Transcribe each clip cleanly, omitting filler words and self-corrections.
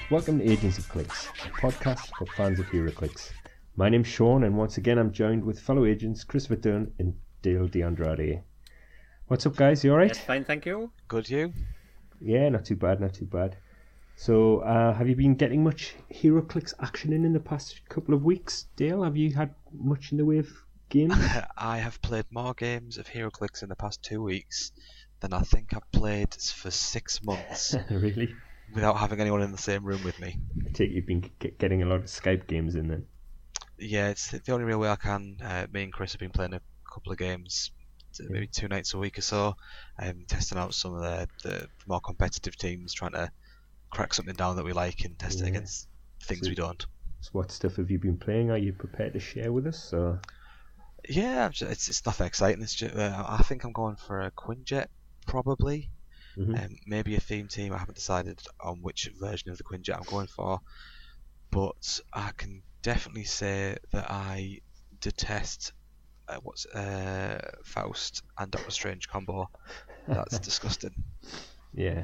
Welcome to Agents of Clix, a podcast for fans of Heroclix. My name's Sean, and once again I'm joined with fellow agents Chris Dunn and Dale DeAndrade. What's up, guys? You alright? Yes, fine, thank you. Good, you? Yeah, not too bad. So, have you been getting much Heroclix action in the past couple of weeks, Dale? Have you had much in the way of games? I have played more games of Heroclix in the past 2 weeks than I think I've played for 6 months. Really? Without having anyone in the same room with me. I take you've been getting a lot of Skype games in then. Yeah, it's the only real way I can. Me and Chris have been playing a couple of games, maybe 2 nights a week or so, testing out some of the more competitive teams, trying to crack something down that we like and test it against things we don't. So what stuff have you been playing? Are you prepared to share with us? Or? Yeah, it's nothing exciting. It's just, I think I'm going for a Quinjet, probably. Maybe a theme team. I haven't decided on which version of the Quinjet I'm going for, but I can definitely say that I detest Faust and Doctor Strange combo. That's disgusting. Yeah.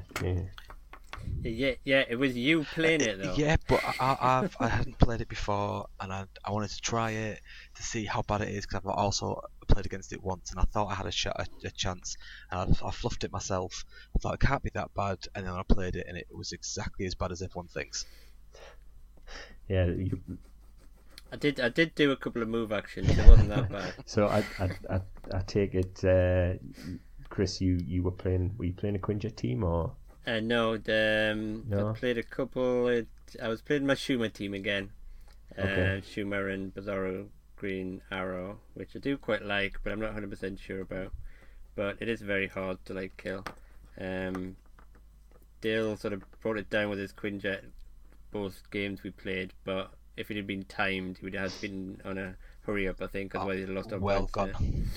Yeah, it was you playing it though. Yeah, but I hadn't played it before, and I wanted to try it to see how bad it is, because I've also played against it once, and I thought I had a chance, and I fluffed it myself. I thought it can't be that bad, and then I played it, and it was exactly as bad as everyone thinks. Yeah, I did do a couple of move actions. It wasn't that bad. So I take it, Chris, you were playing. Were you playing a Quinjet team or? No. I played a couple. I was playing my Schumer team again. Okay. Schumer and Bizarro Green Arrow, which I do quite like, but I'm not 100% sure about. But it is very hard to kill. Dale sort of brought it down with his Quinjet both games we played, but if it had been timed, he would have been on a hurry up, I think, otherwise he'd have lost all well points. gone.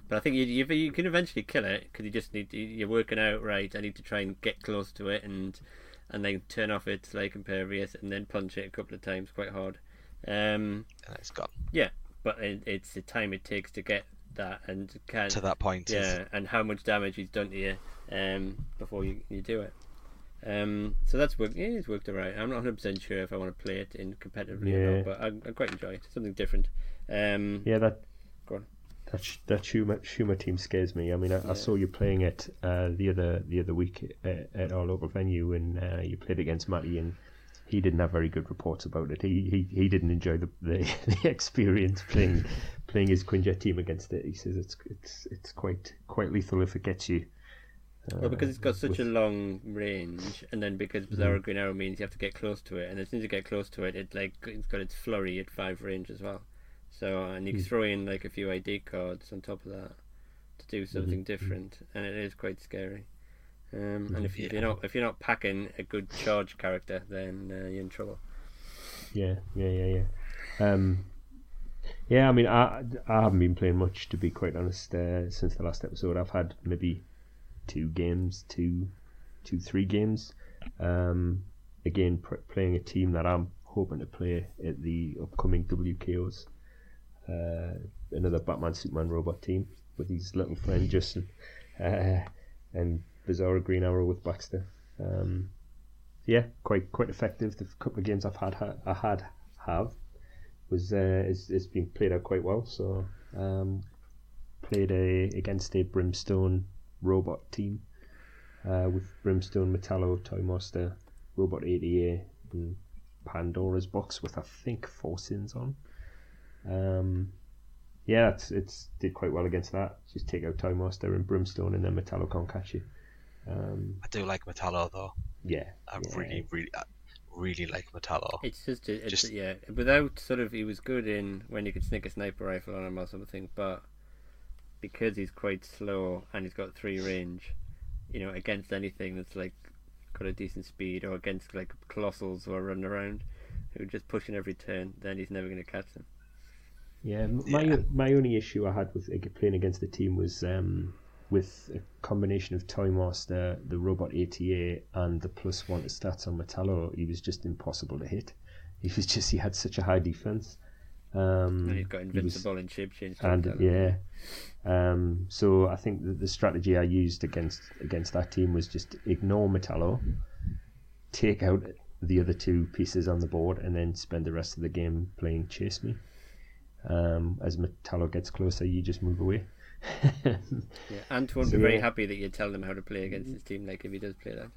But I think you can eventually kill it, because you just you're working out, right, I need to try and get close to it and then turn off its impervious and then punch it a couple of times quite hard. And it's gone. Yeah, but it's the time it takes to get that and to that point. Yeah, and how much damage he's done to you before you do it. So that's worked. Yeah, it's worked alright. I'm not 100% sure if I want to play it in competitively or not, but I quite enjoy it. Something different. Go on. That Schumer team scares me. I mean, I saw you playing it the other week at our local venue, and you played against Matty, and he didn't have very good reports about it. He didn't enjoy the experience playing his Quinjet team against it. He says it's quite lethal if it gets you. Well, because it's got such a long range, and then because Bizarro Green Arrow means you have to get close to it, and as soon as you get close to it, it's got its flurry at 5 range as well. So, and you can throw in a few ID cards on top of that to do something different, and it is quite scary. And if you're not packing a good charge character, then you're in trouble. Yeah. Yeah, I mean, I haven't been playing much, to be quite honest, since the last episode. I've had maybe 3 games. Again, playing a team that I'm hoping to play at the upcoming WKOs. Another Batman Superman robot team with his little friend Justin, and Bizarro Green Arrow with Baxter. Yeah, quite effective. The couple of games I've had it's been played out quite well. So played against a Brimstone robot team with Brimstone, Metallo, Toy Monster, Robot 80A, and Pandora's Box with I think 4 sins on. Yeah, it's did quite well against that. Just take out Toy Monster and Brimstone, and then Metallo can't catch you. I do like Metallo though. Yeah, really like Metallo. It's just without he was good in when you could sneak a sniper rifle on him or something, but because he's quite slow and he's got 3 range, against anything that's got a decent speed, or against colossals who are running around who are just pushing every turn, then he's never going to catch them. Yeah, my only issue I had with playing against the team was with a combination of Toy Master, the Robot ATA, and the +1 to stats on Metallo. He was just impossible to hit. He had such a high defense. And he's got invincible and shape change. So I think the strategy I used against that team was just ignore Metallo, take out the other two pieces on the board and then spend the rest of the game playing Chase Me. As Metallo gets closer, you just move away. Yeah, Ant won't be very happy that you tell him how to play against his team, like if he does play that.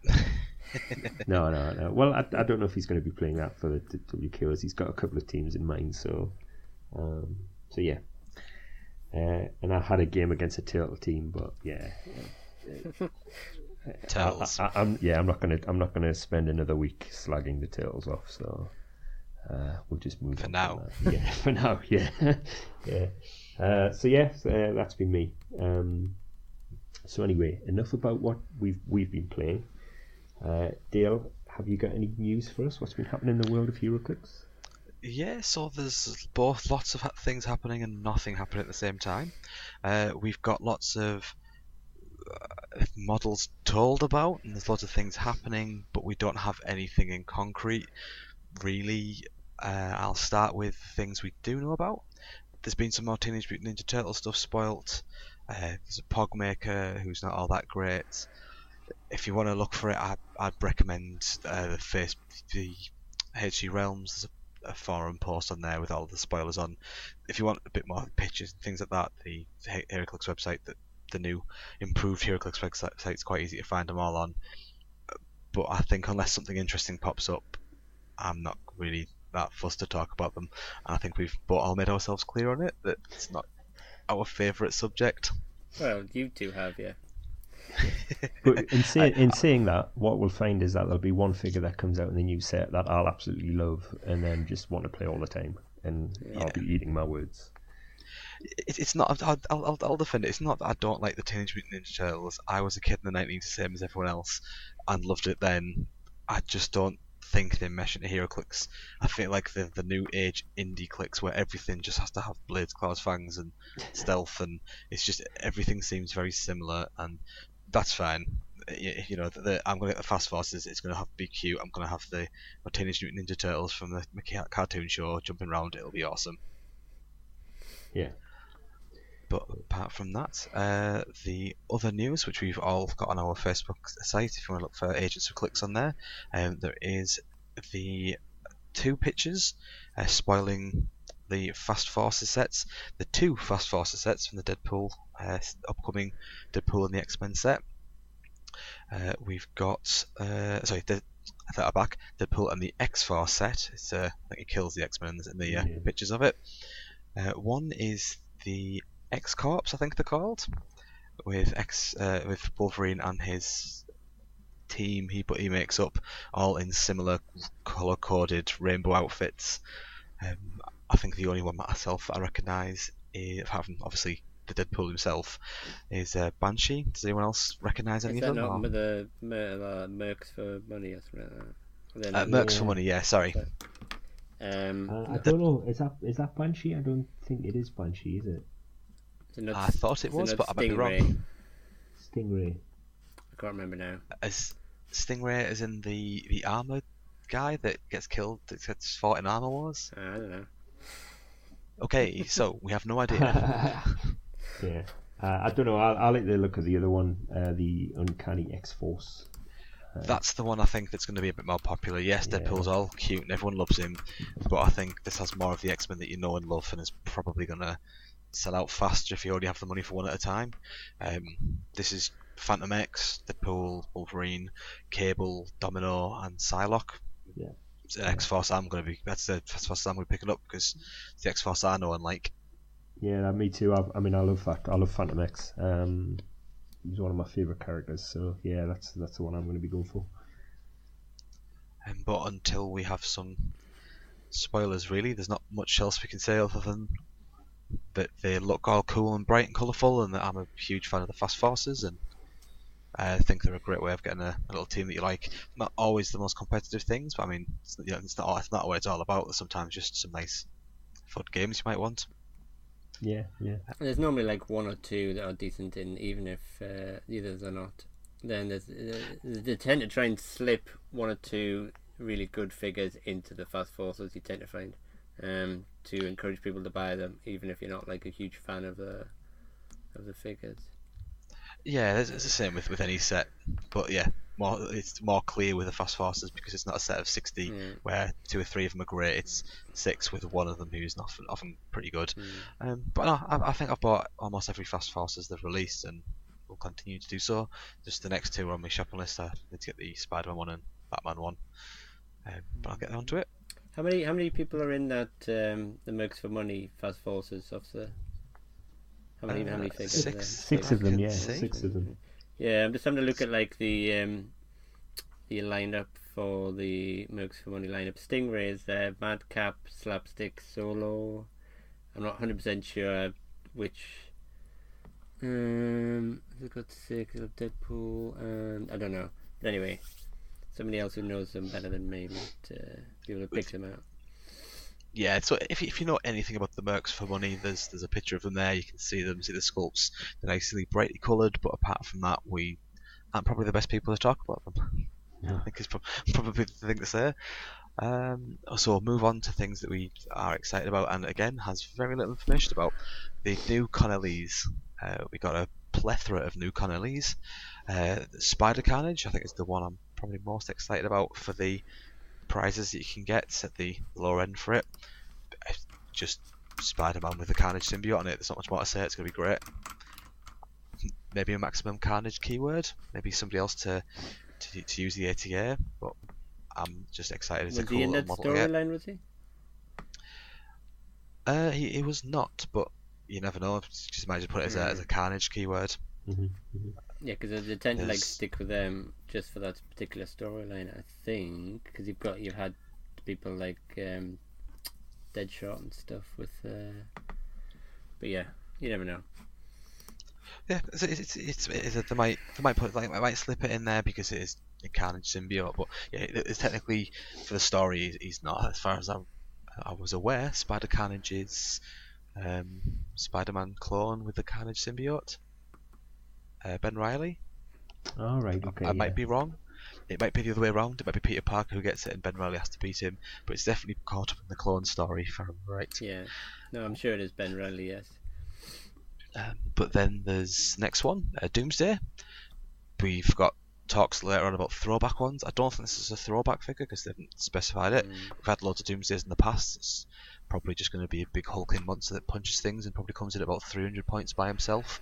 No. Well, I don't know if he's going to be playing that for the WKOs. He's got a couple of teams in mind, so yeah. And I had a game against a turtle team, but yeah. Turtles. I'm not gonna spend another week slagging the turtles off. So we'll just move for on now. Yeah, for now. Yeah, yeah. So that's been me. So anyway, enough about what we've been playing. Dale, have you got any news for us? What's been happening in the world of Heroclix? Yeah, so there's both lots of things happening and nothing happening at the same time. We've got lots of models told about, and there's lots of things happening, but we don't have anything in concrete, really. I'll start with things we do know about. There's been some more Teenage Mutant Ninja Turtle stuff spoilt. There's a Pog Maker who's not all that great. If you want to look for it, I'd recommend the HG Realms. There's a forum post on there with all the spoilers on. If you want a bit more pictures and things like that, the Heroclix website, the new improved Heroclix website, is quite easy to find them all on. But I think unless something interesting pops up, I'm not really that fussed to talk about them. And I think we've all made ourselves clear on it that it's not our favourite subject. Well, you two have, yeah. But in saying that, what we'll find is that there'll be one figure that comes out in the new set that I'll absolutely love and then just want to play all the time, and I'll be eating my words. It's not. I'll defend it. It's not that I don't like the Teenage Mutant Ninja Turtles. I was a kid in the 90s, the same as everyone else, and loved it then. I just don't think they mesh into Heroclix. I feel like the new age indie clicks where everything just has to have blades, claws, fangs, and stealth, and it's just everything seems very similar, and that's fine. You know, I'm going to get the Fast Forces. It's going to have to be cute. I'm going to have the Teenage Mutant Ninja Turtles from the cartoon show jumping around. It'll be awesome. Yeah. But apart from that, the other news, which we've all got on our Facebook site, if you want to look for Agents of Clix on there, there is the 2 pictures spoiling the Fast Forces sets, the 2 Fast Forces sets from the Deadpool upcoming Deadpool and the X-Men set. We've got I take that back, Deadpool and the X-Force set. It's I think he kills the X-Men in the pictures of it. One is the X-Corps, I think they're called, with Wolverine and his team he makes up, all in similar colour-coded rainbow outfits. I think the only one myself I recognise, having obviously the Deadpool himself, is Banshee. Does anyone else recognise any of them? Is that not with the Mercs for Money or something like that? Mercs for Money, yeah, sorry. I don't know, is that Banshee? I don't think it is Banshee, is it? I thought it was, but I might be wrong. Stingray. I can't remember now. As Stingray is in the armoured guy that gets killed, that gets fought in Armour Wars? I don't know. Okay, so we have no idea. Yeah. I don't know, I like the look of the other one, the Uncanny X-Force. That's the one I think that's going to be a bit more popular. Yes, Deadpool's all cute and everyone loves him, but I think this has more of the X-Men that you know and love, and is probably going to sell out faster if you already have the money for one at a time. This is Phantom X, Deadpool, Wolverine, Cable, Domino, and Psylocke. Yeah. X-Force that's the X-Force I'm going to pick it up because it's the X-Force I know and like. Yeah, me too. I love Phantom X. He's one of my favourite characters, so yeah, that's the one I'm going to be going for. But until we have some spoilers, really, there's not much else we can say other than that they look all cool and bright and colourful, and that I'm a huge fan of the Fast Forces, and I think they're a great way of getting a little team that you like. Not always the most competitive things, but I mean, it's not what it's all about. There's sometimes just some nice, fun games you might want. Yeah. There's normally like 1 or 2 that are decent in, even if the others are not. Then they tend to try and slip 1 or 2 really good figures into the Fast Forces. You tend to find to encourage people to buy them, even if you're not like a huge fan of the figures. Yeah, it's the same with any set, but yeah, it's more clear with the fast forces because it's not a set of 60 where 2 or 3 of them are great. It's 6 with one of them who's often pretty good. But no, I think I've bought almost every fast forces they've released and will continue to do so. Just the next 2 are on my shopping list. I need to get the Spider-Man one and Batman one, but I'll get onto it. How many people are in that the Mercs for Money fast forces officer? How many figures? 6. 6 of them, yeah. 6 of them. Yeah, I'm just having to look at like the lineup for the Mercs for Money lineup. Stingray's there, Madcap, Slapstick, Solo. I'm not 100% sure which. They've got 6 of Deadpool, and I don't know. But anyway, somebody else who knows them better than me might be able to pick them out. Yeah, so if you know anything about the Mercs for Money, there's a picture of them there. You can see the sculpts. They're nicely brightly coloured, but apart from that, we aren't probably the best people to talk about them. No. I think it's probably the thing to say. So we'll move on to things that we are excited about, and again has very little information about. The new Connelly's. We got a plethora of new Connelly's. Spider Carnage, I think, is the one I'm probably most excited about for the prizes that you can get at the lower end for it. Just Spider-Man with the Carnage symbiote on it. There's not much more to say. It's going to be great. Maybe a maximum Carnage keyword. Maybe somebody else to use the ATA. But I'm just excited. It's a cool little model. Was he in that storyline? Was he? He was not, but you never know. Just might just put it as a Carnage keyword. Yeah, because they tend to like stick with them just for that particular storyline, I think. Because you've had people like Deadshot and stuff with. But yeah, you never know. Yeah, they might put they might slip it in there because it is a Carnage symbiote, but yeah, it's technically for the story he's not. As far as I was aware, Spider Carnage is Spider-Man clone with the Carnage symbiote. Ben Reilly. All right. Okay. I might be wrong. It might be the other way around. It might be Peter Parker who gets it, and Ben Reilly has to beat him. But it's definitely caught up in the clone story, if I'm right. Yeah. No, I'm sure it is Ben Reilly. Yes. But then there's next one, Doomsday. We've got talks later on about throwback ones. I don't think this is a throwback figure because they haven't specified it. We've had loads of Doomsdays in the past. It's probably just going to be a big hulking monster that punches things and probably comes in at about 300 points by himself.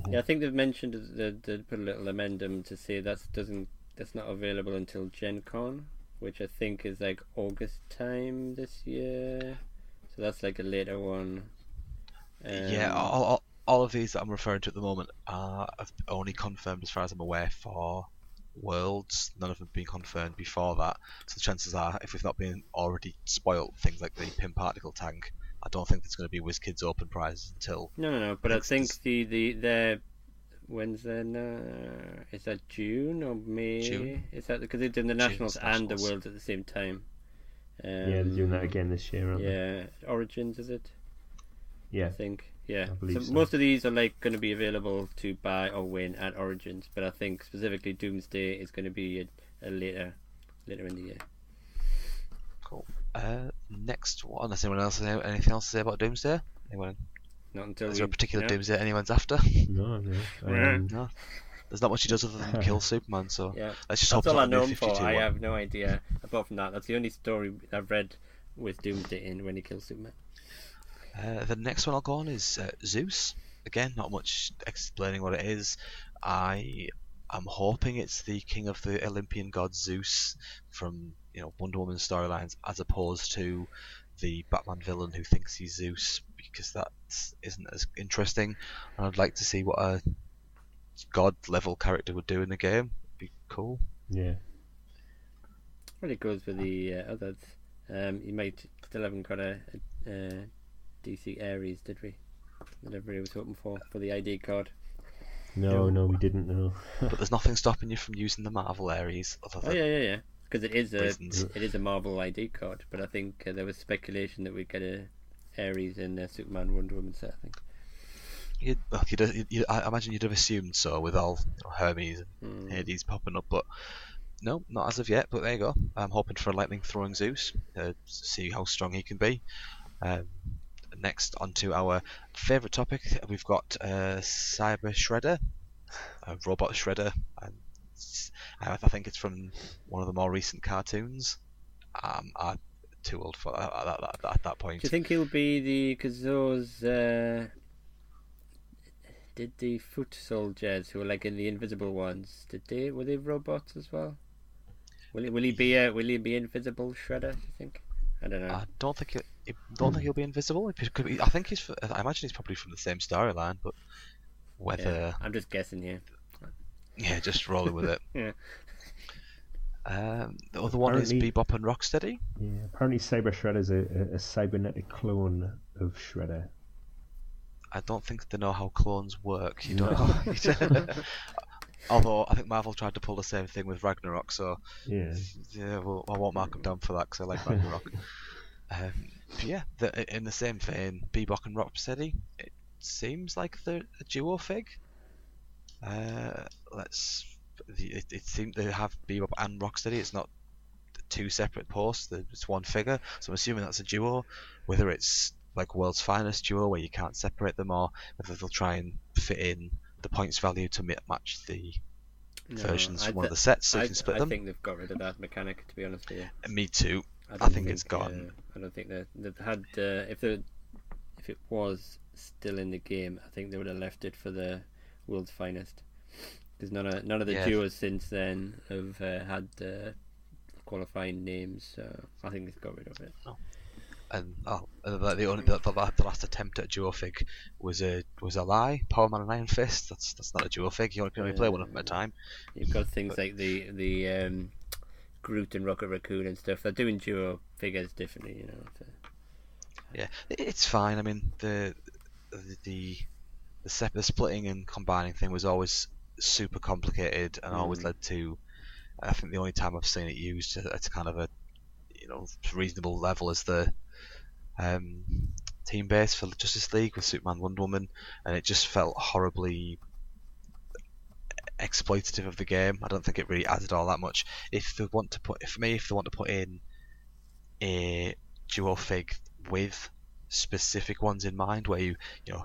Yeah, I think they've mentioned they put a little amendment to say that's not available until Gen Con, which I think is like August time this year. So that's like a later one. Yeah, all of these that I'm referring to at the moment are only confirmed as far as I'm aware for Worlds. None of them have been confirmed before that. So the chances are, if we've not been already spoiled, things like the Pim Particle Tank, I don't think there's going to be WizKids Open prizes until. No. But I think the when's that? Is that June or May? June. Is that because they're doing the Nationals and the Worlds at the same time? Yeah, they're doing that again this year, aren't they? Origins, is it? Yeah, I think. Yeah. I believe so. Most of these are like going to be available to buy or win at Origins, but I think specifically Doomsday is going to be a later in the year. Cool. Next one. Does anyone else have anything else to say about Doomsday? Anyone? Not until. Is there a particular Doomsday anyone's after? No. No. There's not much he does other than kill Superman. So yeah, let's just that's hope all I it's know not him for. 52 I one. have no idea. Apart from that, that's the only story I've read with Doomsday in when he kills Superman. The next one I'll go on is Zeus. Again, not much explaining what it is. I'm hoping it's the king of the Olympian god Zeus from Wonder Woman storylines, as opposed to the Batman villain who thinks he's Zeus, because that isn't as interesting. And I'd like to see what a god level character would do in the game. It'd be cool. Yeah. Well, it goes with the others. You might still haven't got a DC Ares, did we? That everybody was hoping for the ID card. No, we didn't know. But there's nothing stopping you from using the Marvel Ares. Other than yeah. Because it is a Marvel ID card. But I think there was speculation that we'd get a Ares in Superman Wonder Woman set. I think. I imagine you'd have assumed so with all Hermes and Hades popping up, but no, not as of yet. But there you go. I'm hoping for a lightning throwing Zeus to see how strong he can be. Next, onto our favourite topic, we've got Cyber Shredder, Robot Shredder, and I think it's from one of the more recent cartoons. I'm too old for that at that point. Do you think he'll be because those did the foot soldiers who were like in the invisible ones? Were they robots as well? Will he be invisible Shredder? Do you think? I don't know. I don't think he'll be invisible. I think I imagine he's probably from the same storyline, but whether I'm just guessing here. Yeah, just rolling with it. Yeah. The other one is Bebop and Rocksteady. Yeah, apparently Cyber Shredder's a cybernetic clone of Shredder. I don't think they know how clones work. You don't know. Although I think Marvel tried to pull the same thing with Ragnarok, so yeah, well, I won't mark them down for that because I like Ragnarok. In the same vein, Bebop and Rocksteady. It seems like they're a duo fig. It seems they have Bebop and Rocksteady. It's not two separate posts. It's one figure. So I'm assuming that's a duo. Whether it's like World's Finest duo where you can't separate them, or whether they'll try and fit in the points value to match the versions from one of the sets, so you can split them. I think they've got rid of that mechanic. To be honest with you. Me too. I think it's gone. I don't think they've had. If it was still in the game, I think they would have left it for the World's Finest. Because none of the duos since then have had qualifying names, so I think they've got rid of it. Oh. And the last attempt at a duo fig was a lie. Power Man and Iron Fist. That's not a duo fig. You can only play one of them at a time. You've got things like the Groot and Rocket Raccoon and stuff. They're doing duo figures differently, you know. So. Yeah, it's fine. I mean, the splitting and combining thing was always super complicated and always led to. I think the only time I've seen it used at kind of a reasonable level is the team base for Justice League with Superman, Wonder Woman, and it just felt horribly exploitative of the game. I don't think it really added all that much. If they want to put in a duo fig with specific ones in mind, where you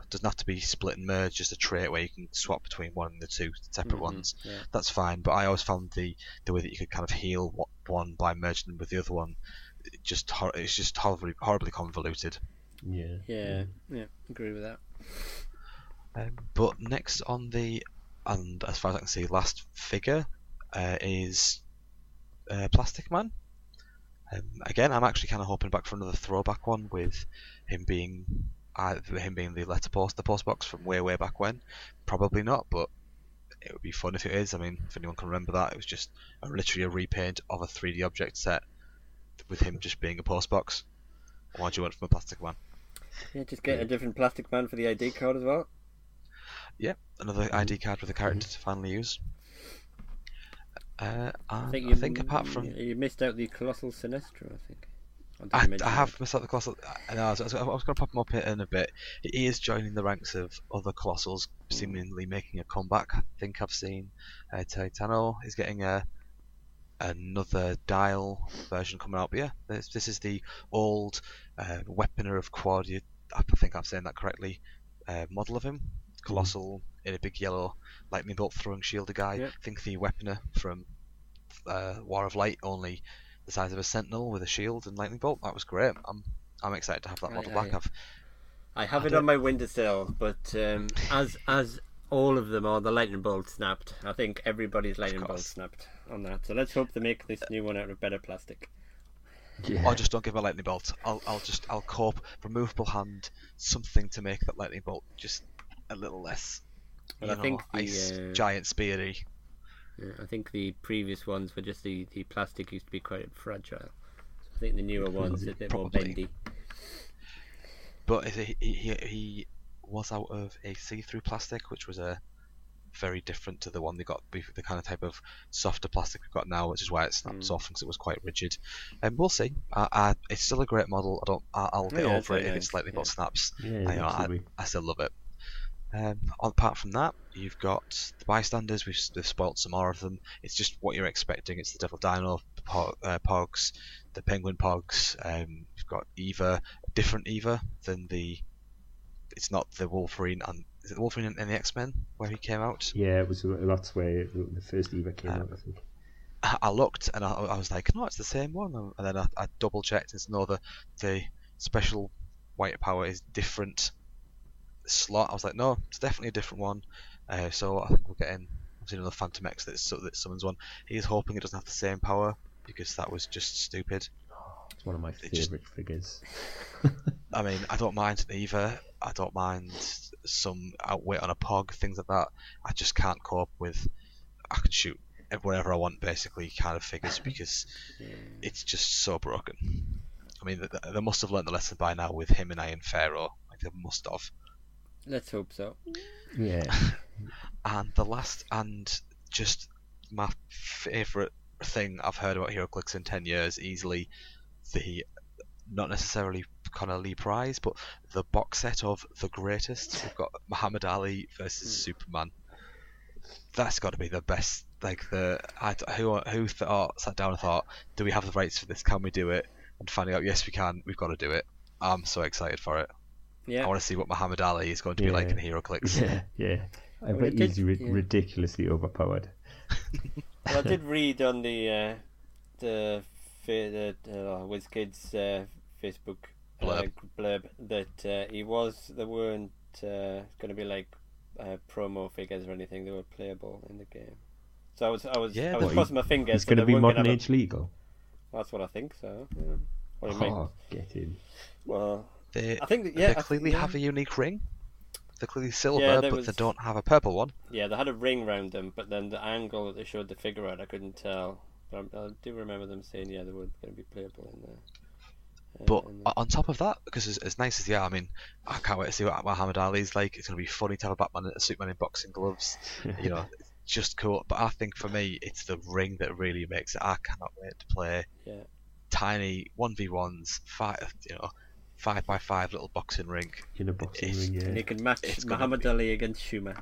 doesn't have to be split and merge, just a trait where you can swap between one and the two separate ones. Yeah. That's fine. But I always found the way that you could kind of heal one by merging them with the other one, it's just horribly convoluted. Yeah, agree with that. But next on and as far as I can see, last figure is Plastic Man. Again, I'm actually kind of hoping back for another throwback one with him being the post box from way back when. Probably not, but it would be fun if it is. I mean, if anyone can remember that, it was just literally a repaint of a 3D object set with him just being a post box. What do you want from a Plastic Man? Yeah, just get a different Plastic Man for the ID card as well. Yeah, another ID card with a character to finally use. I think apart from you missed out the Colossal Sinestro, I think. I have missed out the Colossal. I was going to pop him up here in a bit. He is joining the ranks of other Colossals, seemingly making a comeback. I think I've seen Titano is getting another Dial version coming out. But yeah, this is the old Weaponer of Quadia. I think I'm saying that correctly. Model of him, Colossal in a big yellow lightning bolt throwing shielder guy. Yep. I think the Weaponer from War of Light, only the size of a sentinel with a shield and lightning bolt. That was great. I'm excited to have that model back. I have it on my windowsill, but as all of them are, the lightning bolt snapped. I think everybody's lightning bolt snapped on that. So let's hope they make this new one out of better plastic. Yeah. Or just don't give a lightning bolt. I'll cope removable hand, something to make that lightning bolt just a little less. Well, I think ice giant speary. Yeah, I think the previous ones were just the plastic used to be quite fragile. So I think the newer ones are a bit more bendy. But he was out of a see-through plastic, which was very different to the one they got, the kind of type of softer plastic we've got now, which is why it snaps off because it was quite rigid. And we'll see. It's still a great model. I'll get over it if it slightly bolt snaps. I still love it. Apart from that, you've got the bystanders. They've spoilt some more of them. It's just what you're expecting. It's the Devil Dino Pogs, the Penguin Pogs. You've got Eva, different Eva than it's not the Wolverine, and is it Wolverine in the X-Men where he came out? Yeah, that's where the first Eva came out, I think. I looked and I was like, no, it's the same one. And then I double checked and no, the special white power is different slot. I was like, no, it's definitely a different one. So I think we're getting another Phantom X that summons one. He's hoping it doesn't have the same power because that was just stupid. It's one of my favourite figures. I mean, I don't mind either. I don't mind some outwit on a pog, things like that. I just can't cope with. I can shoot whatever I want, basically, kind of figures because it's just so broken. I mean, they must have learned the lesson by now with him and Iron Pharaoh. Like they must have. Let's hope so. Yeah. And the last and just my favourite thing I've heard about Heroclix in 10 years, easily the not necessarily Conor Lee prize, but the box set of The Greatest. We've got Muhammad Ali versus Superman. That's got to be the best. Like who sat down and thought, do we have the rights for this? Can we do it? And finding out, yes, we can. We've got to do it. I'm so excited for it. Yeah. I want to see what Muhammad Ali is going to be like in Heroclix. Yeah. I bet he's ridiculously overpowered. Well, I did read on the WizKids Facebook blurb that there weren't going to be like promo figures or anything. They were playable in the game. So I was crossing my fingers. It's going to be modern age legal. That's what I think. So. Get in. Well, they clearly have a unique ring. They're clearly silver, but they don't have a purple one. Yeah, they had a ring round them, but then the angle that they showed the figure at, I couldn't tell. But I do remember them saying, they were going to be playable in there. But on top of that, because as nice as they are, I mean, I can't wait to see what Muhammad Ali's like. It's going to be funny to have a Batman, a Superman in boxing gloves. It's just cool. But I think for me, it's the ring that really makes it. I cannot wait to play tiny 1v1s, 5x5 little boxing ring. In a boxing ring, yeah. And you can match Muhammad Ali against Schumer.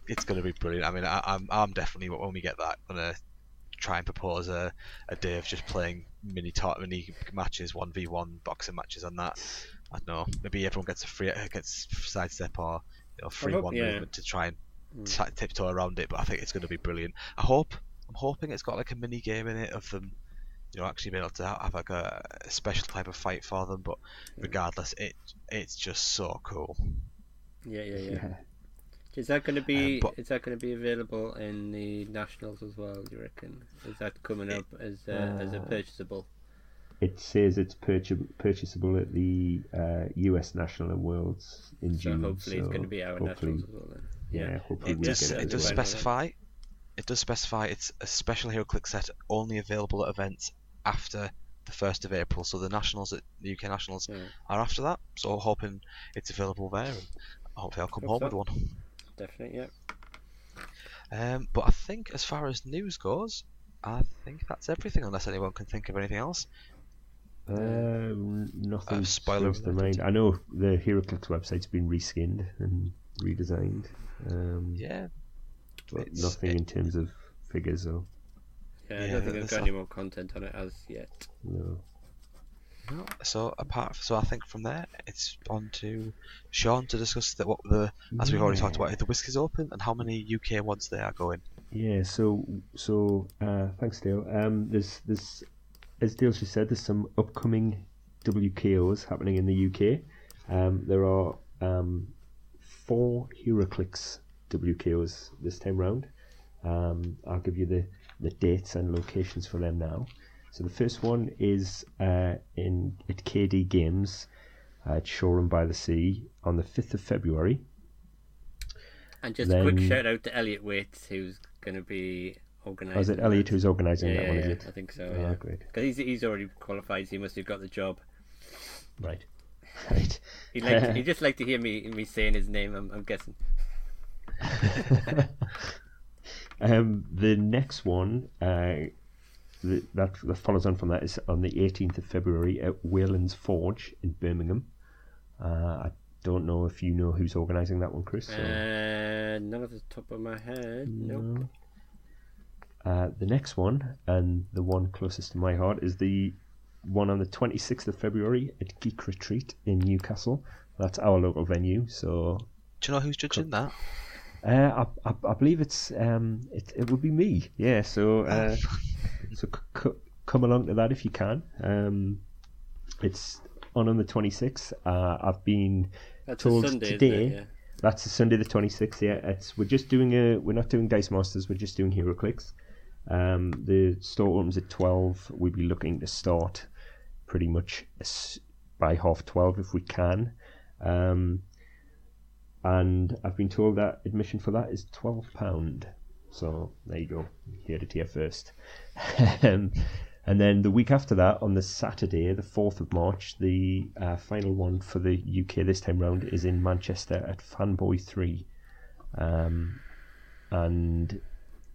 It's going to be brilliant. I mean, I'm definitely, when we get that, going to try and propose a day of just playing mini matches, 1v1 boxing matches on that. I don't know, maybe everyone gets sidestep or free movement to try and tiptoe around it, but I think it's going to be brilliant. I'm hoping it's got like a mini game in it of them, actually being able to have like a special type of fight for them. But regardless, it's just so cool. Yeah. Is that going to be available in the nationals as well? Do you reckon? Is that coming up as a purchasable? It says it's purchasable at the US National and Worlds in June. Hopefully it's going to be our nationals as well then. Yeah, hopefully it does specify. It does specify it's a special HeroClix set only available at events after the 1st of April. So the nationals at the UK nationals are after that. So hoping it's available there, and hopefully I'll come home with one. Definitely, yeah. But I think as far as news goes, I think that's everything. Unless anyone can think of anything else. Nothing spoilers to mind. I know the HeroClix website's been reskinned and redesigned. But nothing in terms of figures though. I don't think I've got any more content on it as yet. No. So I think from there it's on to Sean to discuss as we've already talked about, the Whiskers Open and how many UK ones they are going. Yeah. So thanks, Dale. There's as Dale just said, there's some upcoming WKOs happening in the UK. There are 4 Heroclix WKOs this time round. I'll give you the dates and locations for them now. So the first one is at KD Games at Shoreham by the Sea on the 5th of February. And just a quick shout out to Elliot Waite, who's going to be organising. Oh, is it Elliot who's organising that one, is it? I think so, yeah. Great. Because he's already qualified, so he must have got the job. Right. He'd just like to hear me saying his name, I'm guessing. The next one that follows on from that is on the 18th of February at Wayland's Forge in Birmingham. I don't know if you know who's organising that one, Chris. None off the top of my head. Nope. The next one, and the one closest to my heart, is the one on the 26th of February at Geek Retreat in Newcastle. That's our local venue. So, do you know who's judging that? I believe it would be me. Yeah. So come along to that if you can. It's on the 26th. I've been told Sunday, today. isn't it? Yeah. That's a Sunday the 26th. Yeah. We're not doing Dice Masters. We're just doing Heroclix. The store opens at 12. We'll be looking to start pretty much by 12:30 if we can. And I've been told that admission for that is £12. So there you go. You heard it here first. And then the week after that, on the Saturday, the 4th of March, the final one for the UK this time round is in Manchester at Fanboy 3. And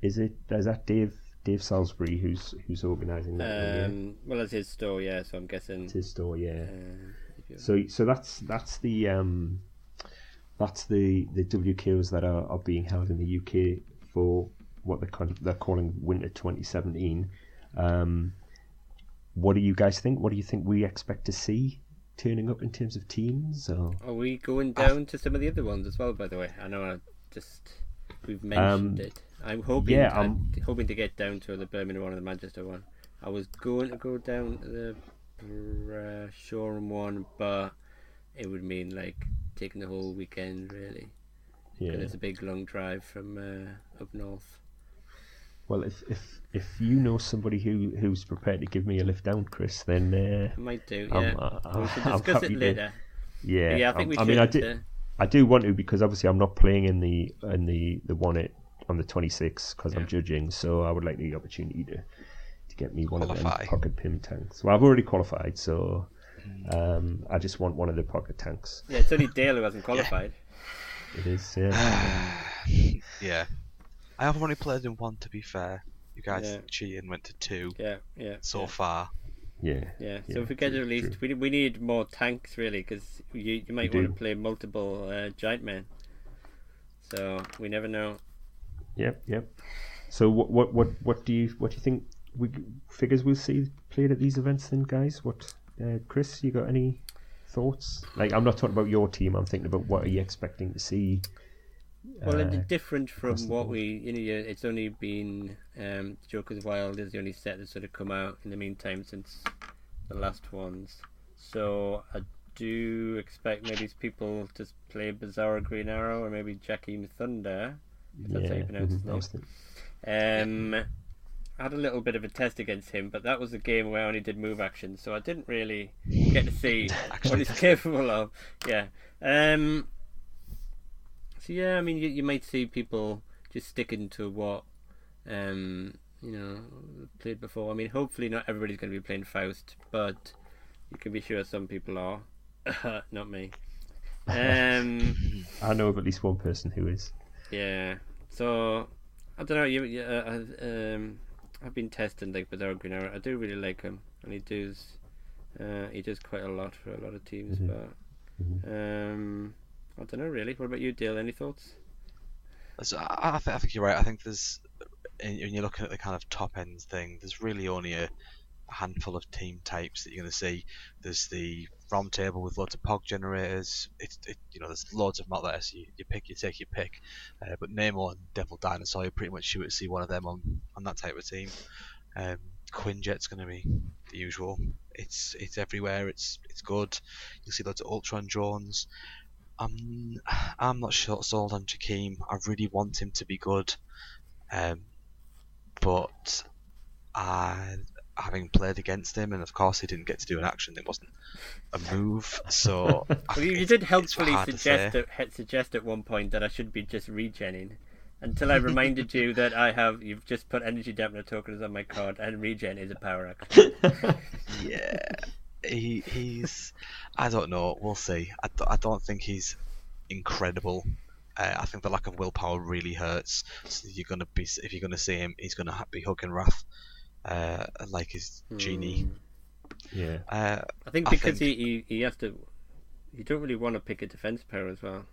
is that Dave Salisbury who's organising that one, yeah? Well, it's his store, yeah. So I'm guessing it's his store, yeah. So that's the WKOs that are being held in the UK for what they're calling Winter 2017. What do you guys think? What do you think we expect to see turning up in terms of teams? Or? Are we going down to some of the other ones as well? By the way, I know we've mentioned it. I'm hoping. I'm hoping to get down to the Birmingham one and the Manchester one. I was going to go down to the Shoreham one, but it would mean like taking the whole weekend really. Yeah. Because it's a big long drive from up north. Well, if you know somebody who's prepared to give me a lift down, Chris, then I might do. Yeah, we should discuss it later. Yeah, I think we should. I do want to, because obviously I'm not playing in the one on the 26th because I'm judging. So I would like the opportunity to get me one of them pocket pim tanks. Well, I've already qualified, so I just want one of the pocket tanks. Yeah, it's only Dale who hasn't qualified. It is, yeah. Yeah. I have only played in one, to be fair. You guys cheated and went to 2 so far. Yeah. So if we get released, we need more tanks, really, because you might want to play multiple giant men. So we never know. Yep. So what do you think figures we'll see played at these events then, guys? What, Chris, you got any thoughts? Like, I'm not talking about your team. I'm thinking about what are you expecting to see. Well, it's different from what it's only been Joker's Wild is the only set that's sort of come out in the meantime since the last ones. So I do expect maybe people to play Bizarro Green Arrow or maybe Jackie Thunder, if that's how you pronounce his name. I had a little bit of a test against him, but that was a game where I only did move action, so I didn't really get to see what he's capable of. Yeah. So yeah, I mean, you might see people just sticking to what played before. I mean, hopefully not everybody's going to be playing Faust, but you can be sure some people are. Not me. I know of at least one person who is. Yeah. So I don't know. I've been testing like Bizarro Green Arrow. I do really like him, and he does quite a lot for a lot of teams. But I don't know really. What about you, Dale? Any thoughts? So I think you're right. I think when you're looking at the kind of top end thing, there's really only a handful of team types that you're going to see. There's the ROM table with loads of POG generators. There's loads of them out there. So you take your pick. But Nemo and Devil Dinosaur, you pretty much see one of them on that type of team. Quinjet's going to be the usual. It's everywhere. It's good. You'll see loads of Ultron drones. I'm not sold on Jakeem. I really want him to be good, but having played against him, and of course he didn't get to do an action. It wasn't a move, so well, you did helpfully suggest at one point that I should be just regenning, until I reminded you that you've just put energy dampener tokens on my card, and regen is a power action. Yeah. He's I don't know, we'll see. I don't think he's incredible. I think the lack of willpower really hurts. So if you're gonna see him, he's gonna be hugging Wrath like his genie. Yeah. I think because he has to, you don't really want to pick a defense power as well,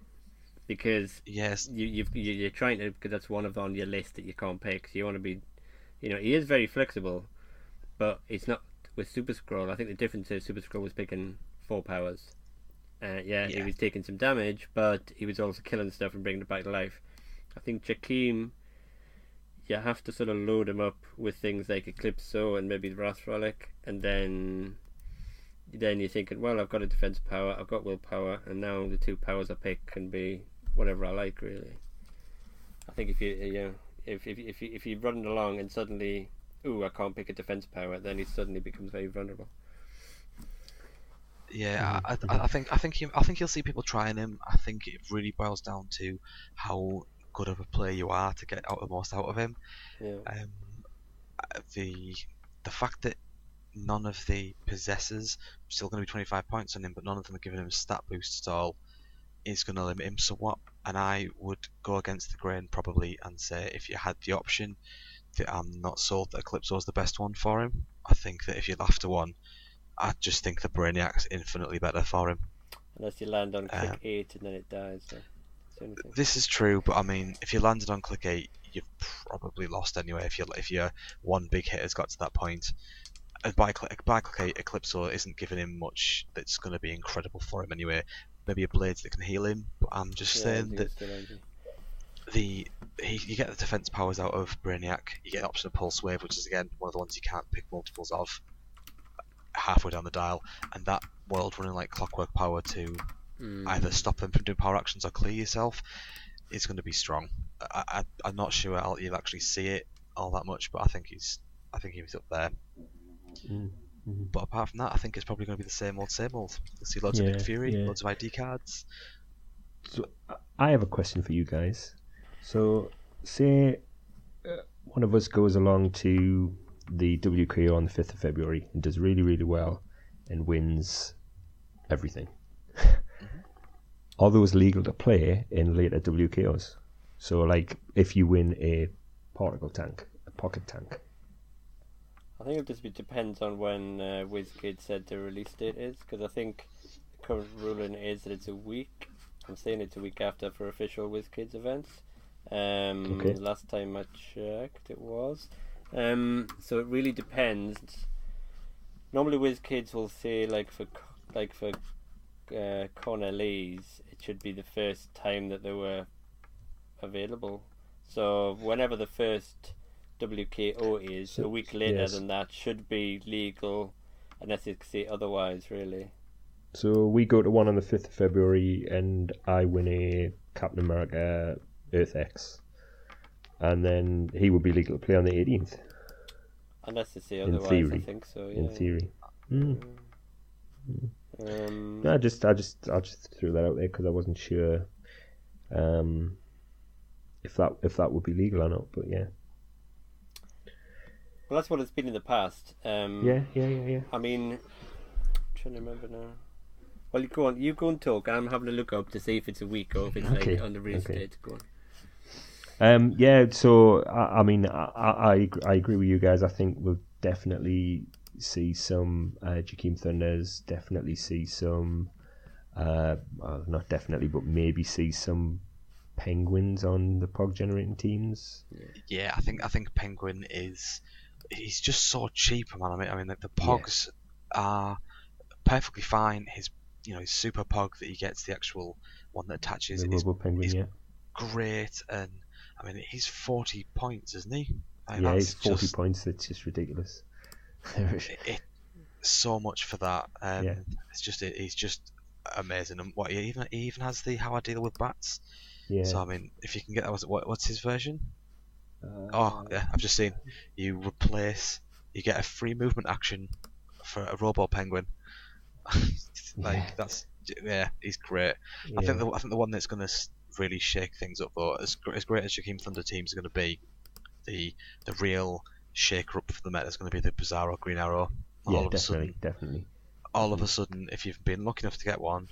because you're trying to, because that's one of on your list that you can't pick. So you want to be, he is very flexible, but it's not Super Scroll. I think the difference is Super Scroll was picking 4 powers. Yeah. He was taking some damage, but he was also killing stuff and bringing it back to life. I think Jakeem, you have to sort of load him up with things like Eclipso and maybe the Wrath Relic, and then you're thinking, well, I've got a defense power, I've got willpower, and now the 2 powers I pick can be whatever I like, really. I think if you're running along and suddenly, I can't pick a defense power, then he suddenly becomes very vulnerable. Yeah, I think you'll see people trying him. I think it really boils down to how good of a player you are to get the most out of him. Yeah. The fact that none of the possessors are still going to be 25 points on him, but none of them are giving him a stat boost at all, is going to limit him somewhat. And I would go against the grain probably and say, if you had the option, that I'm not sold that Eclipso is the best one for him. I think that if you're after one, I just think the Brainiac's infinitely better for him. Unless you land on click 8 and then it dies. So this is true, but I mean, if you landed on click 8, you've probably lost anyway. If your one big hit has got to that point, by click 8, Eclipso isn't giving him much that's going to be incredible for him anyway. Maybe a blades that can heal him, but I'm just saying that you get the defense powers out of Brainiac. You get an option of Pulse Wave, which is again one of the ones you can't pick multiples of halfway down the dial, and that world running like clockwork power to either stop them from doing power actions or clear yourself is going to be strong. I'm not sure you'll actually see it all that much, but I think he's up there. But apart from that, I think it's probably going to be the same old. You'll see loads of Nick Fury, loads of ID cards. So I have a question for you guys. So say one of us goes along to the WKO on the 5th of February and does really, really well and wins everything. Are those legal to play in later WKOs? So, like, if you win a particle tank, a pocket tank. I think it just depends on when WizKids said the release date is, because I think the current ruling is that it's a week. I'm saying it's a week after for official WizKids events. The last time I checked, it was. So it really depends. Normally, WizKids will say for Cornel's, it should be the first time that they were available. So whenever the first WKO is, a week later than that should be legal, unless they say otherwise, really. So we go to one on the 5th of February, and I win a Captain America Earth X, and then he would be legal to play on the 18th. Unless they say otherwise, I think so. Yeah. In theory. I just threw that out there because I wasn't sure if that would be legal or not. But yeah. Well, that's what it's been in the past. Yeah. I mean, I'm trying to remember now. Well, you go and talk. I'm having a look up to see if it's a week or if it's like on the release date. Go on. So I mean, I agree with you guys. I think we'll definitely see some Jakeem Thunders, definitely see some not definitely, but maybe see some Penguins on the POG generating teams. Yeah, I think Penguin he's just so cheap, man. I mean the POGs are perfectly fine. His super POG that he gets, the actual one that attaches, is Penguin, great. And I mean, he's 40 points, isn't he? He's 40 points. It's just ridiculous. So much for that. He's just amazing. And what he even has the how I deal with bats. Yeah. So I mean, if you can get that, what's his version? I've just seen. You get a free movement action for a Robo Penguin. He's great. Yeah. I think the one that's going to really shake things up, though, as great as Jakeem Thunder teams are going to be, the real shaker up for the meta is going to be the Bizarro Green Arrow. Definitely. All of a sudden, if you've been lucky enough to get one,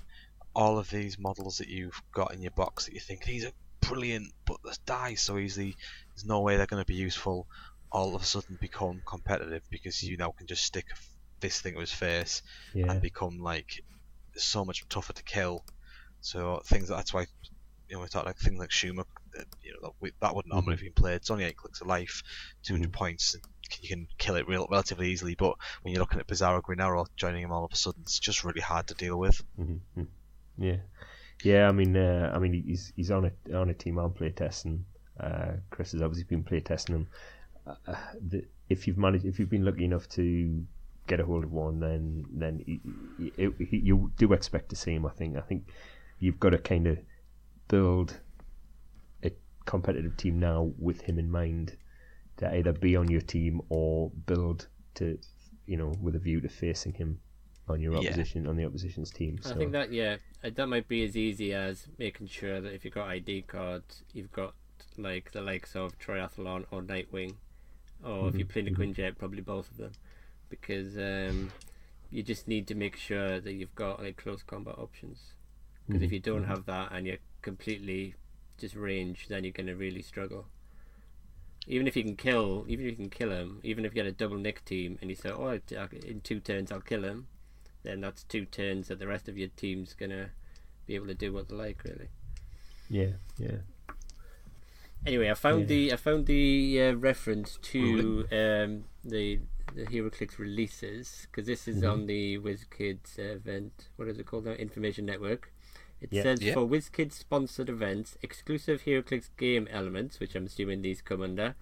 all of these models that you've got in your box that you think these are brilliant, but they die so easily, there's no way they're going to be useful, all of a sudden become competitive because you now can just stick this thing to his face and become like so much tougher to kill. So that's why we talk like things like Schumer, that wouldn't normally have been played. It's only 8 clicks of life, 200 points, and you can kill it relatively easily. But when you're looking at Bizarro Green joining him all of a sudden, it's just really hard to deal with. Mm-hmm. Yeah. I mean, he's on a team I'm play testing. Chris has obviously been play testing him. If you've been lucky enough to get a hold of one, then you do expect to see him. I think you've got to kind of build a competitive team now with him in mind, to either be on your team or build to, with a view to facing him on your opposition, on the opposition's team. So I think that might be as easy as making sure that if you've got ID cards, you've got like the likes of Triathlon or Nightwing, or if you're playing a Quinjet, probably both of them, because you just need to make sure that you've got like close combat options. Because if you don't have that and you're completely just range, then you're going to really struggle. Even if you can kill him, even if you get a double nick team and you say, in 2 turns I'll kill him, then that's 2 turns that the rest of your team's going to be able to do what they like, really. Yeah. Anyway, I found the reference to the Heroclix releases, because this is on the WizKids event. What is it called now? Information Network. It says for WizKids sponsored events, exclusive Heroclix game elements, which I'm assuming these come under,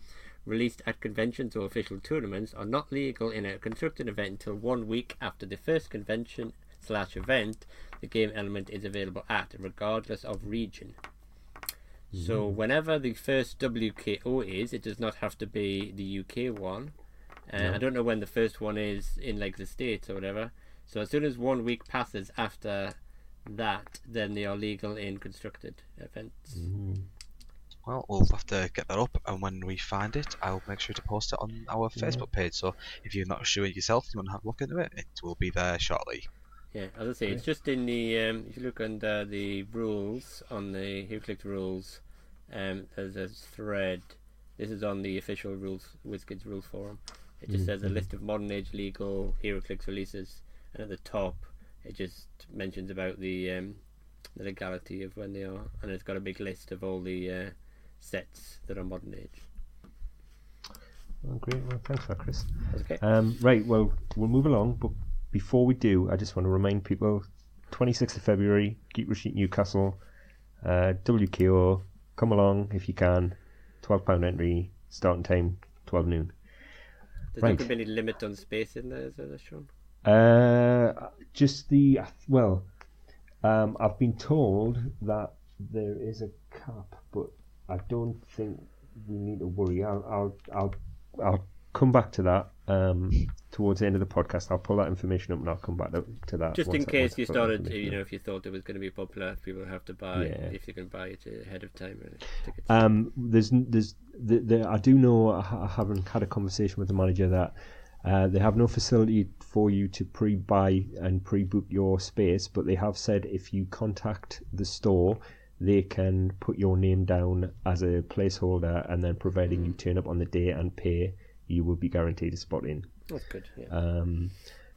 released at conventions or official tournaments, are not legal in a constructed event until 1 week after the first convention/event the game element is available at, regardless of region. So whenever the first WKO is, it does not have to be the UK one. I don't know when the first one is in like the States or whatever. So as soon as 1 week passes after that, then they are legal in constructed events. Well, we'll have to get that up, and when we find it, I'll make sure to post it on our Facebook page. So if you're not sure it yourself, you want to have a look into it, it will be there shortly. Yeah, as I say, it's just in the if you look under the rules on the Heroclix rules, there's a thread. This is on the official WizKids rules forum. It just says a list of modern age legal Heroclix releases, and at the top it just mentions about the legality of when they are, and it's got a big list of all the sets that are modern age. Oh, great. Well, thanks for that, Chris. That's okay. Right, well, we'll move along, but before we do, I just want to remind people, 26th of February, Geek Retreat Newcastle, WKO, come along if you can, £12 entry, starting time, 12 noon. There's not going to be any limit on space in there, is there, Sean? I've been told that there is a cap, but I don't think we need to worry. I'll come back to that towards the end of the podcast. I'll pull that information up and I'll come back to that. Just in case you started, if you thought it was going to be popular, people have to buy if you can buy it ahead of time. Tickets. I do know, I haven't had a conversation with the manager, that they have no facility for you to pre-buy and pre-book your space, but they have said if you contact the store, they can put your name down as a placeholder, and then providing you turn up on the day and pay, you will be guaranteed a spot in. That's good. Yeah.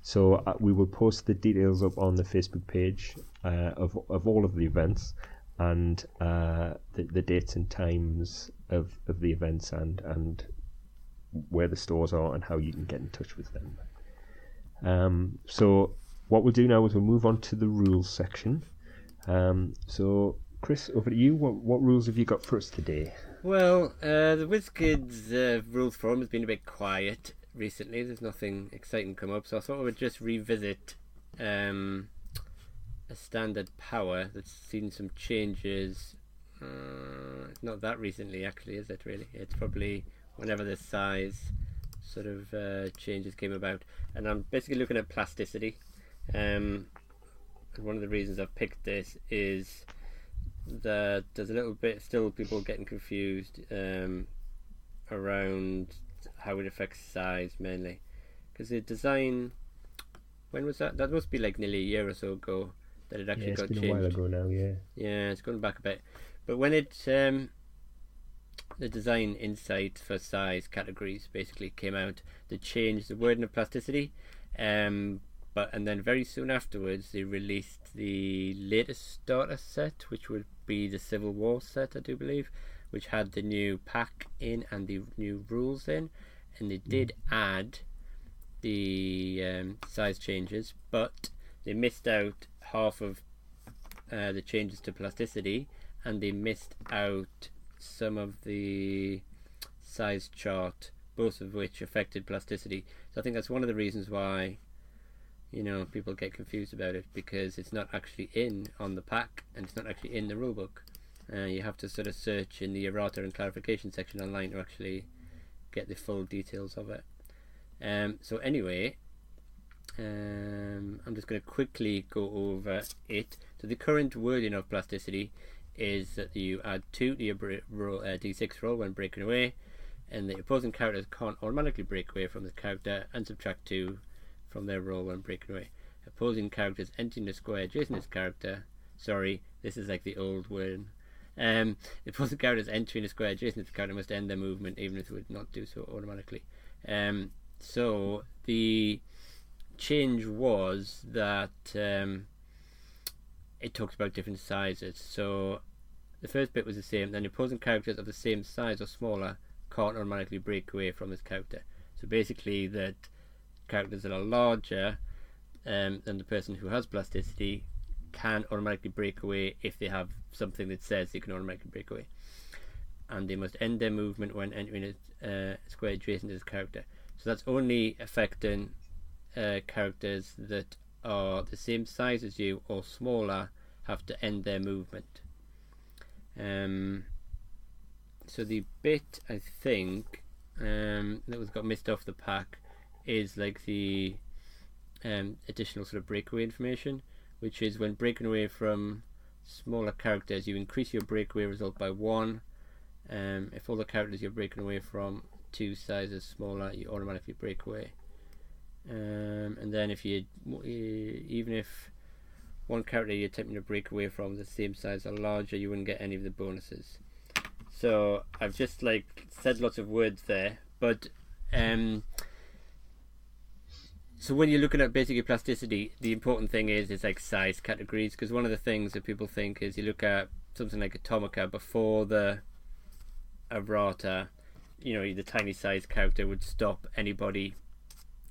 So we will post the details up on the Facebook page of all of the events, and the dates and times of the events, and where the stores are and how you can get in touch with them. So what we'll do now is we'll move on to the rules section. So Chris, over to you. What rules have you got for us today? Well, the WizKids rules forum has been a bit quiet recently. There's nothing exciting come up, so I thought I would just revisit a standard power that's seen some changes. Not that recently, actually, is it really? It's probably whenever the size sort of changes came about. And I'm basically looking at plasticity. And one of the reasons I've picked this is that there's a little bit still people getting confused around how it affects size mainly, because the design, when was that must be like nearly a year or so ago that it actually got changed. It's been a while ago now. Yeah, it's going back a bit, but when it the design insight for size categories basically came out, they changed the wording of plasticity, and then very soon afterwards they released the latest starter set, which would be the Civil War set, I do believe, which had the new pack in and the new rules in. and they did add the size changes, but they missed out half of the changes to plasticity, and they missed out some of the size chart, both of which affected plasticity. So I think that's one of the reasons why, you know, people get confused about it, because it's not actually in on the pack and it's not actually in the rulebook. You have to sort of search in the errata and clarification section online to actually get the full details of it. So anyway, I'm just going to quickly go over it. So the current wording of plasticity is that you add 2 to your d6 roll when breaking away, and the opposing characters can't automatically break away from the character, and subtract 2 from their roll when breaking away. Opposing characters entering the square adjacent to this character. Sorry, this is like the old word. The opposing characters entering the square adjacent to the character must end their movement, even if they would not do so automatically. So the change was that it talks about different sizes. So the first bit was the same. Then the opposing characters of the same size or smaller can't automatically break away from this character. So basically, that characters that are larger than the person who has plasticity can automatically break away if they have something that says they can automatically break away, and they must end their movement when entering a square adjacent to this character. So that's only affecting characters that are the same size as you or smaller have to end their movement. So the bit, I think, that was got missed off the pack is like the additional sort of breakaway information, which is when breaking away from smaller characters, you increase your breakaway result by 1. If all the characters you're breaking away from 2 sizes smaller, you automatically break away. And then if you, even if one character you're attempting to break away from the same size or larger, you wouldn't get any of the bonuses. So I've just like said lots of words there, but so when you're looking at basically plasticity, the important thing is like size categories, because one of the things that people think is you look at something like Atomica before the errata, you know, the tiny size character would stop anybody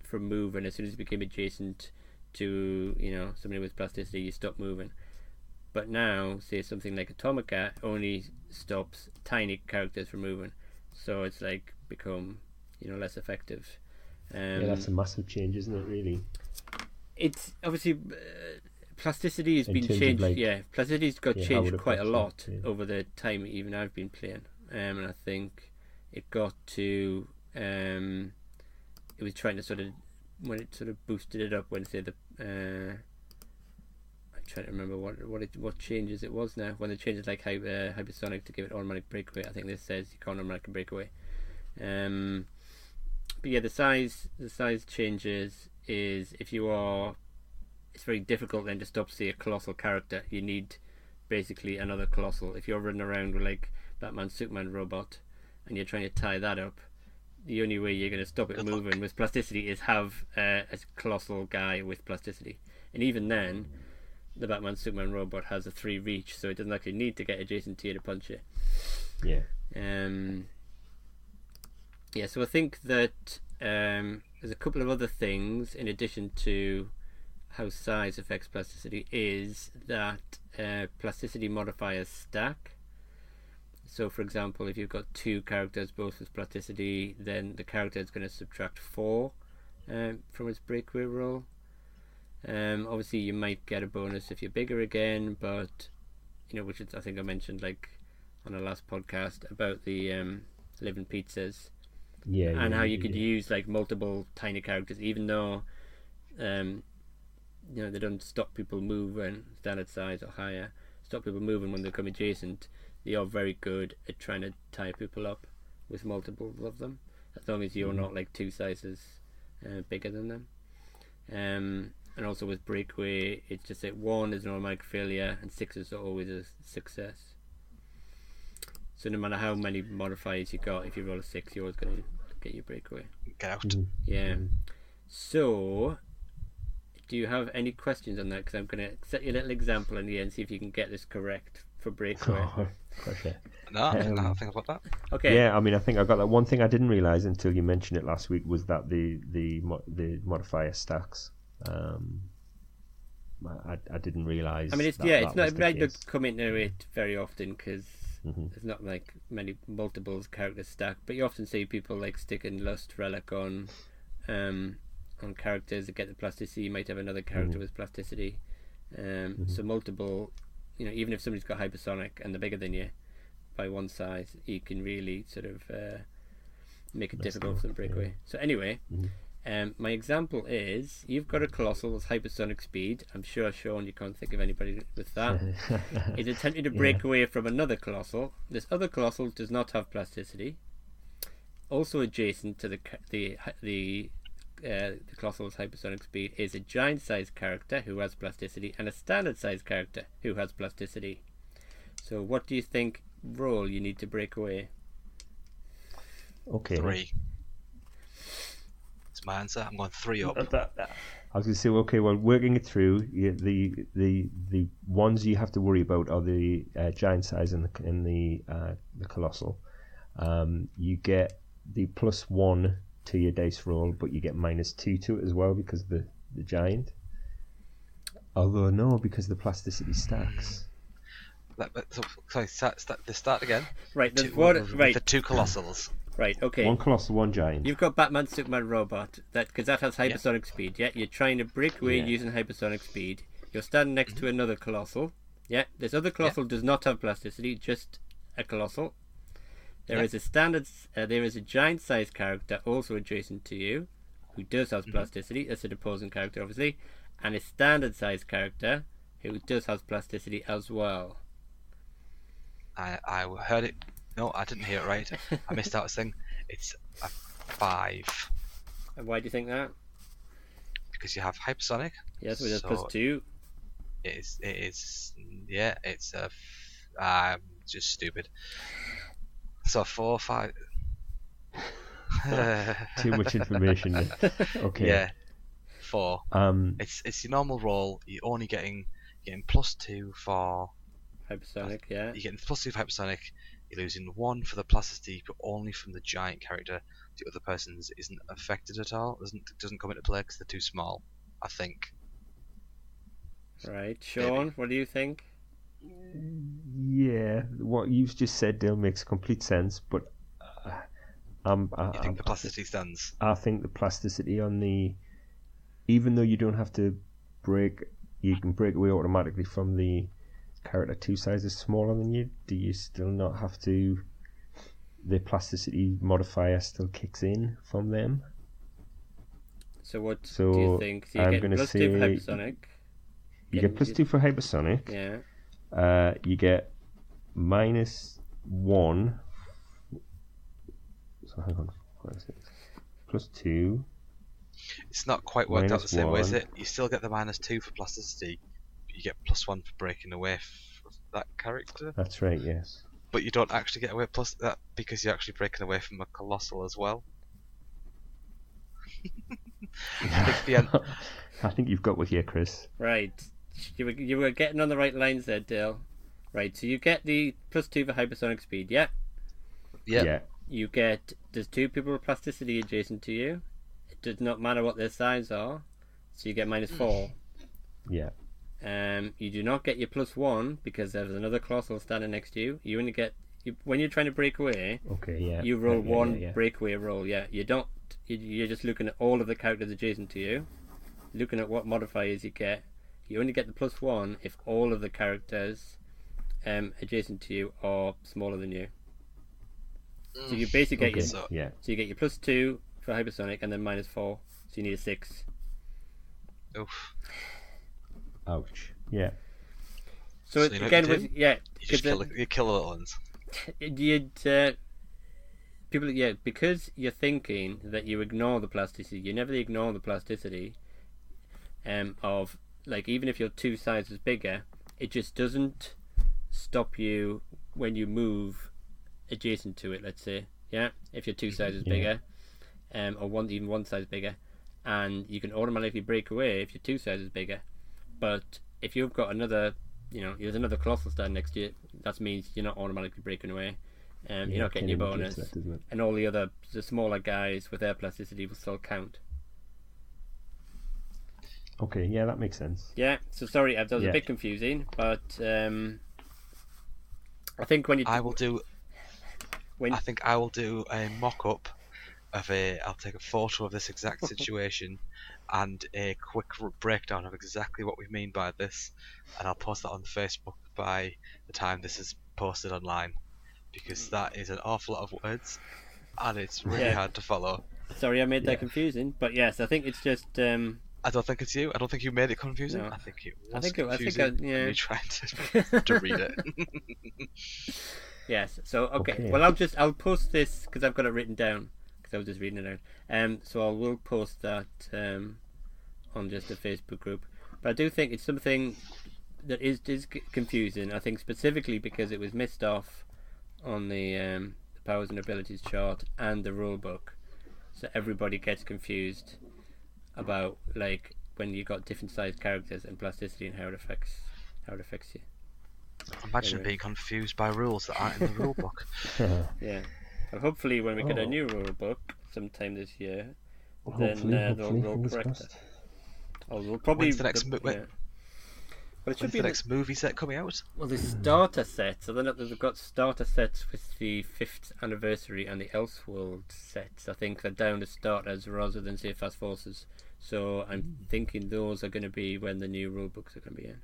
from moving. As soon as it became adjacent to, you know, somebody with plasticity, you stop moving. But now, say something like Atomica only stops tiny characters from moving, so it's like become, you know, less effective. Yeah, that's a massive change, isn't it? Really, it's obviously plasticity has been terms of, changed. like, Yeah, plasticity's got how changed it quite a affects lot it, yeah. over the time even I've been playing. And I think it got to it was trying to sort of, when it sort of boosted it up, when say the I'm trying to remember what changes it was now, when it changes like hypersonic to give it automatic breakaway. I think this says you can't automatically break away. But yeah, the size changes is if you are, it's very difficult then to stop, say, a colossal character. You need basically another colossal. If you're running around with like Batman, Superman robot, and you're trying to tie that up, the only way you're going to stop it moving with plasticity is have a colossal guy with plasticity. And even then, the Batman, Superman robot has a 3 reach, so it doesn't actually need to get adjacent to you to punch it. Yeah. Yeah, so I think that there's a couple of other things in addition to how size affects plasticity, is that plasticity modifiers stack. So for example, if you've got 2 characters both with plasticity, then the character is going to subtract 4 from its breakaway roll. Obviously you might get a bonus if you're bigger again, but you know, which is, I think I mentioned like on the last podcast about the living pizzas. Yeah, and yeah, how you could use like multiple tiny characters, even though you know, they don't stop people moving standard size or higher, stop people moving when they come adjacent. They are very good at trying to tie people up with multiple of them, as long as you're not like 2 sizes bigger than them. And also with breakaway, it's just that 1 is an automatic failure and 6s are always a success. So no matter how many modifiers you got, if you roll a 6, you're always going to get your breakaway. Get out. Yeah. So do you have any questions on that? Because I'm going to set you a little example in the end, see if you can get this correct for breakaway. Oh, gosh, No, I didn't know think about that. Okay. Yeah, I mean, I think I got that. One thing I didn't realise until you mentioned it last week was that the modifier stacks. I didn't realise. I mean, it's that not was might the not case. come into it very often because Mm-hmm. there's not like many multiples characters stacked, but you often see people like sticking Lust Relic on characters that get the plasticity. You might have another character with plasticity, so multiple. You know, even if somebody's got hypersonic and they're bigger than you by one size, you can really sort of make it difficult for them to break away. So anyway. My example is you've got a colossal with hypersonic speed. I'm sure, Sean, you can't think of anybody with that. It's attempting to break away from another colossal. This other colossal does not have plasticity. Also adjacent to the colossal's hypersonic speed is a giant-sized character who has plasticity and a standard-sized character who has plasticity. So, what do you think roll you need to break away? Okay. 3. It's my answer. I'm going 3 up. I was going to say, okay, well, working it through, the ones you have to worry about are the giant size and the colossal. You get the +1 to your dice roll, but you get -2 to it as well because the giant. Although no, because the plasticity stacks. Sorry, start again. Right, there's the 2 colossals. Right, okay. 1 colossal, 1 giant. You've got Batman, Superman, Robot, because that has hypersonic speed. Yeah, you're trying to break away using hypersonic speed. You're standing next to another colossal. Yeah, this other colossal does not have plasticity, just a colossal. There is a standard. There is a giant-sized character also adjacent to you, who does have plasticity. That's an opposing character, obviously, and a standard-sized character who does have plasticity as well. I heard it. No, I didn't hear it right. I missed out a thing. It's a 5. And why do you think that? Because you have hypersonic. Yes, with a so +2. It is. Yeah, it's a. I'm just stupid. So 4, 5. Too much information. Okay. Yeah. 4. It's your normal roll. You're only getting +2 for hypersonic. Yeah. You're getting +2 for hypersonic. You're losing 1 for the plasticity, but only from the giant character. The other person's isn't affected at all. Doesn't come into play because they're too small. I think. Right, Sean. What do you think? Yeah, what you've just said, Dale, makes complete sense. But you think the plasticity stands? I think the plasticity on the, even though you don't have to break, you can break away automatically from the character 2 sizes smaller than you. Do you still not have to? The plasticity modifier still kicks in from them. So what do you think? So you get +2 for hypersonic. You get +2 for hypersonic. Yeah. You get -1. So hang on. What is it? +2. It's not quite worked out the same way, is -1. it? You still get the -2 for plasticity, but you get +1 for breaking away from that character. That's right. Yes. But you don't actually get away plus that because you're actually breaking away from a colossal as well. I think you've got with you, Chris. Right. You were getting on the right lines there, Dale. Right, so you get the +2 for hypersonic speed, yeah? Yep. Yeah. You get, there's 2 people with plasticity adjacent to you. It does not matter what their size are, so you get -4. Yeah. You do not get your +1 because there's another colossal standing next to you. You only get, when you're trying to break away, Okay, yeah. you roll one yeah. breakaway roll, yeah. You don't, you're just looking at all of the characters adjacent to you, looking at what modifiers you get. You only get the +1 if all of the characters adjacent to you are smaller than you. So you basically get so you get your +2 for hypersonic and then -4, so you need a 6. Oof. Ouch. Yeah. So you know again, what you with do? yeah, You kill the little ones. You'd people because you're thinking that you ignore the plasticity. You never ignore the plasticity of, like, even if you're 2 sizes bigger, it just doesn't stop you when you move adjacent to it. Let's say, yeah, if you're 2 sizes bigger, or even one size bigger, and you can automatically break away if you're 2 sizes bigger. But if you've got another, there's another colossal stand next to you, that means you're not automatically breaking away. You're not getting your bonus, and all the smaller guys with their plasticity will still count. Okay, yeah, that makes sense. Yeah, so sorry, that was a bit confusing, but I think I think I will do a mock-up I'll take a photo of this exact situation and a quick breakdown of exactly what we mean by this, and I'll post that on Facebook by the time this is posted online, because that is an awful lot of words and it's really hard to follow. Sorry I made that confusing, but yes, I think it's just I don't think it's you. I don't think you made it confusing. No. I think it was confusing. And you tried to read it. Yes. So okay. Well, I'll post this because I've got it written down because I was just reading it out. So I will post that on just a Facebook group. But I do think it's something that is confusing. I think specifically because it was missed off on the powers and abilities chart and the rule book, so everybody gets confused about like when you got different sized characters and plasticity and how it affects you. Imagine being confused by rules that aren't in the rule book. Yeah. Well, hopefully when we get a new rule book sometime this year, then they'll correct that. We'll probably. When's the next next movie set coming out? Well, the starter set. So then they've got starter sets with the 5th anniversary and the Elseworld sets. I think they're down to starters rather than say Fast Forces. So I'm thinking those are going to be when the new rule books are going to be in.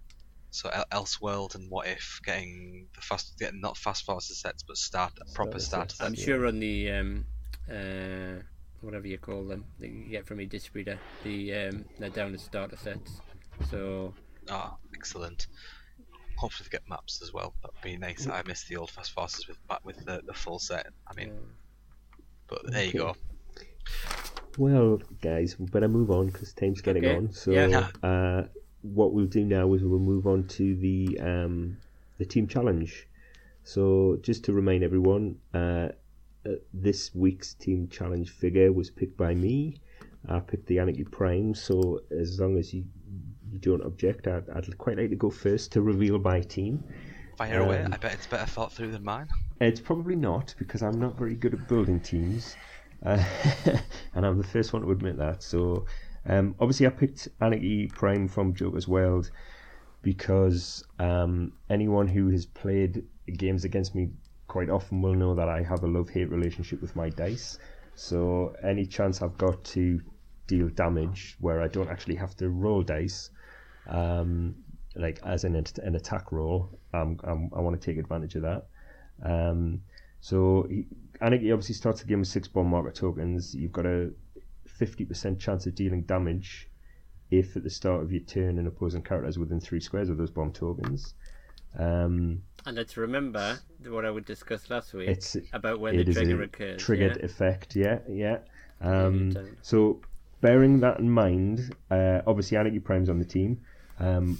So Elseworld and What If getting not Fast Forces sets but proper starter sets. I'm sure on the whatever you call them that you get from a distributor, they're down to starter sets. So. Excellent. Hopefully they get maps as well. That would be nice. I miss the old Fast Forces with the full set. I mean, but there you go. Well, guys, we better move on because time's getting on. So, what we'll do now is we'll move on to the team challenge. So, just to remind everyone, this week's team challenge figure was picked by me. I picked the Anarky Prime. So, as long as you don't object, I'd quite like to go first to reveal my team. Fire away. I bet it's better thought through than mine. It's probably not, because I'm not very good at building teams, and I'm the first one to admit that. So obviously I picked Anarky Prime from Joker's World because anyone who has played games against me quite often will know that I have a love-hate relationship with my dice. So any chance I've got to deal damage where I don't actually have to roll dice, like as an attack roll, I want to take advantage of that. So Anarky obviously starts the game with 6 bomb marker tokens. You've got a 50% chance of dealing damage if at the start of your turn an opposing character is within 3 squares of those bomb tokens. And let's remember what I would discuss last week about when the trigger occurs. Triggered effect, so bearing that in mind, obviously Anarky Prime's on the team.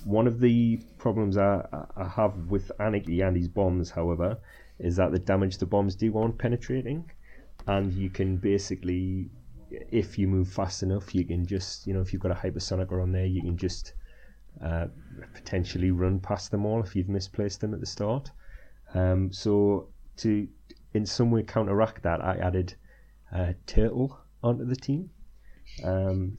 One of the problems I have with Anarky and his bombs, however, is that the damage the bombs do aren't penetrating, and you can basically, if you move fast enough, you can just, if you've got a hypersonicer on there, you can just potentially run past them all if you've misplaced them at the start. So to in some way counteract that, I added Turtle onto the team.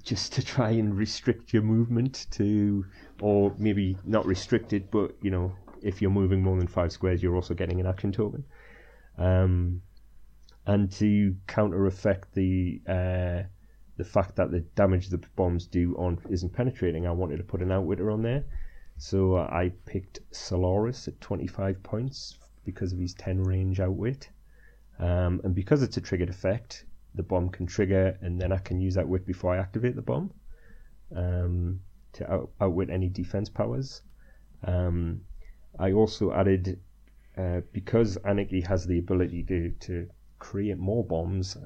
Just to try and restrict your movement to, or maybe not restricted, but if you're moving more than 5 squares, you're also getting an action token. And to counter effect the fact that the damage the bombs do isn't penetrating, I wanted to put an outwitter on there. So I picked Solaris at 25 points because of his 10 range outwit, and because it's a triggered effect, the bomb can trigger, and then I can use outwit before I activate the bomb to outwit any defense powers. I also added, because Anarky has the ability to create more bombs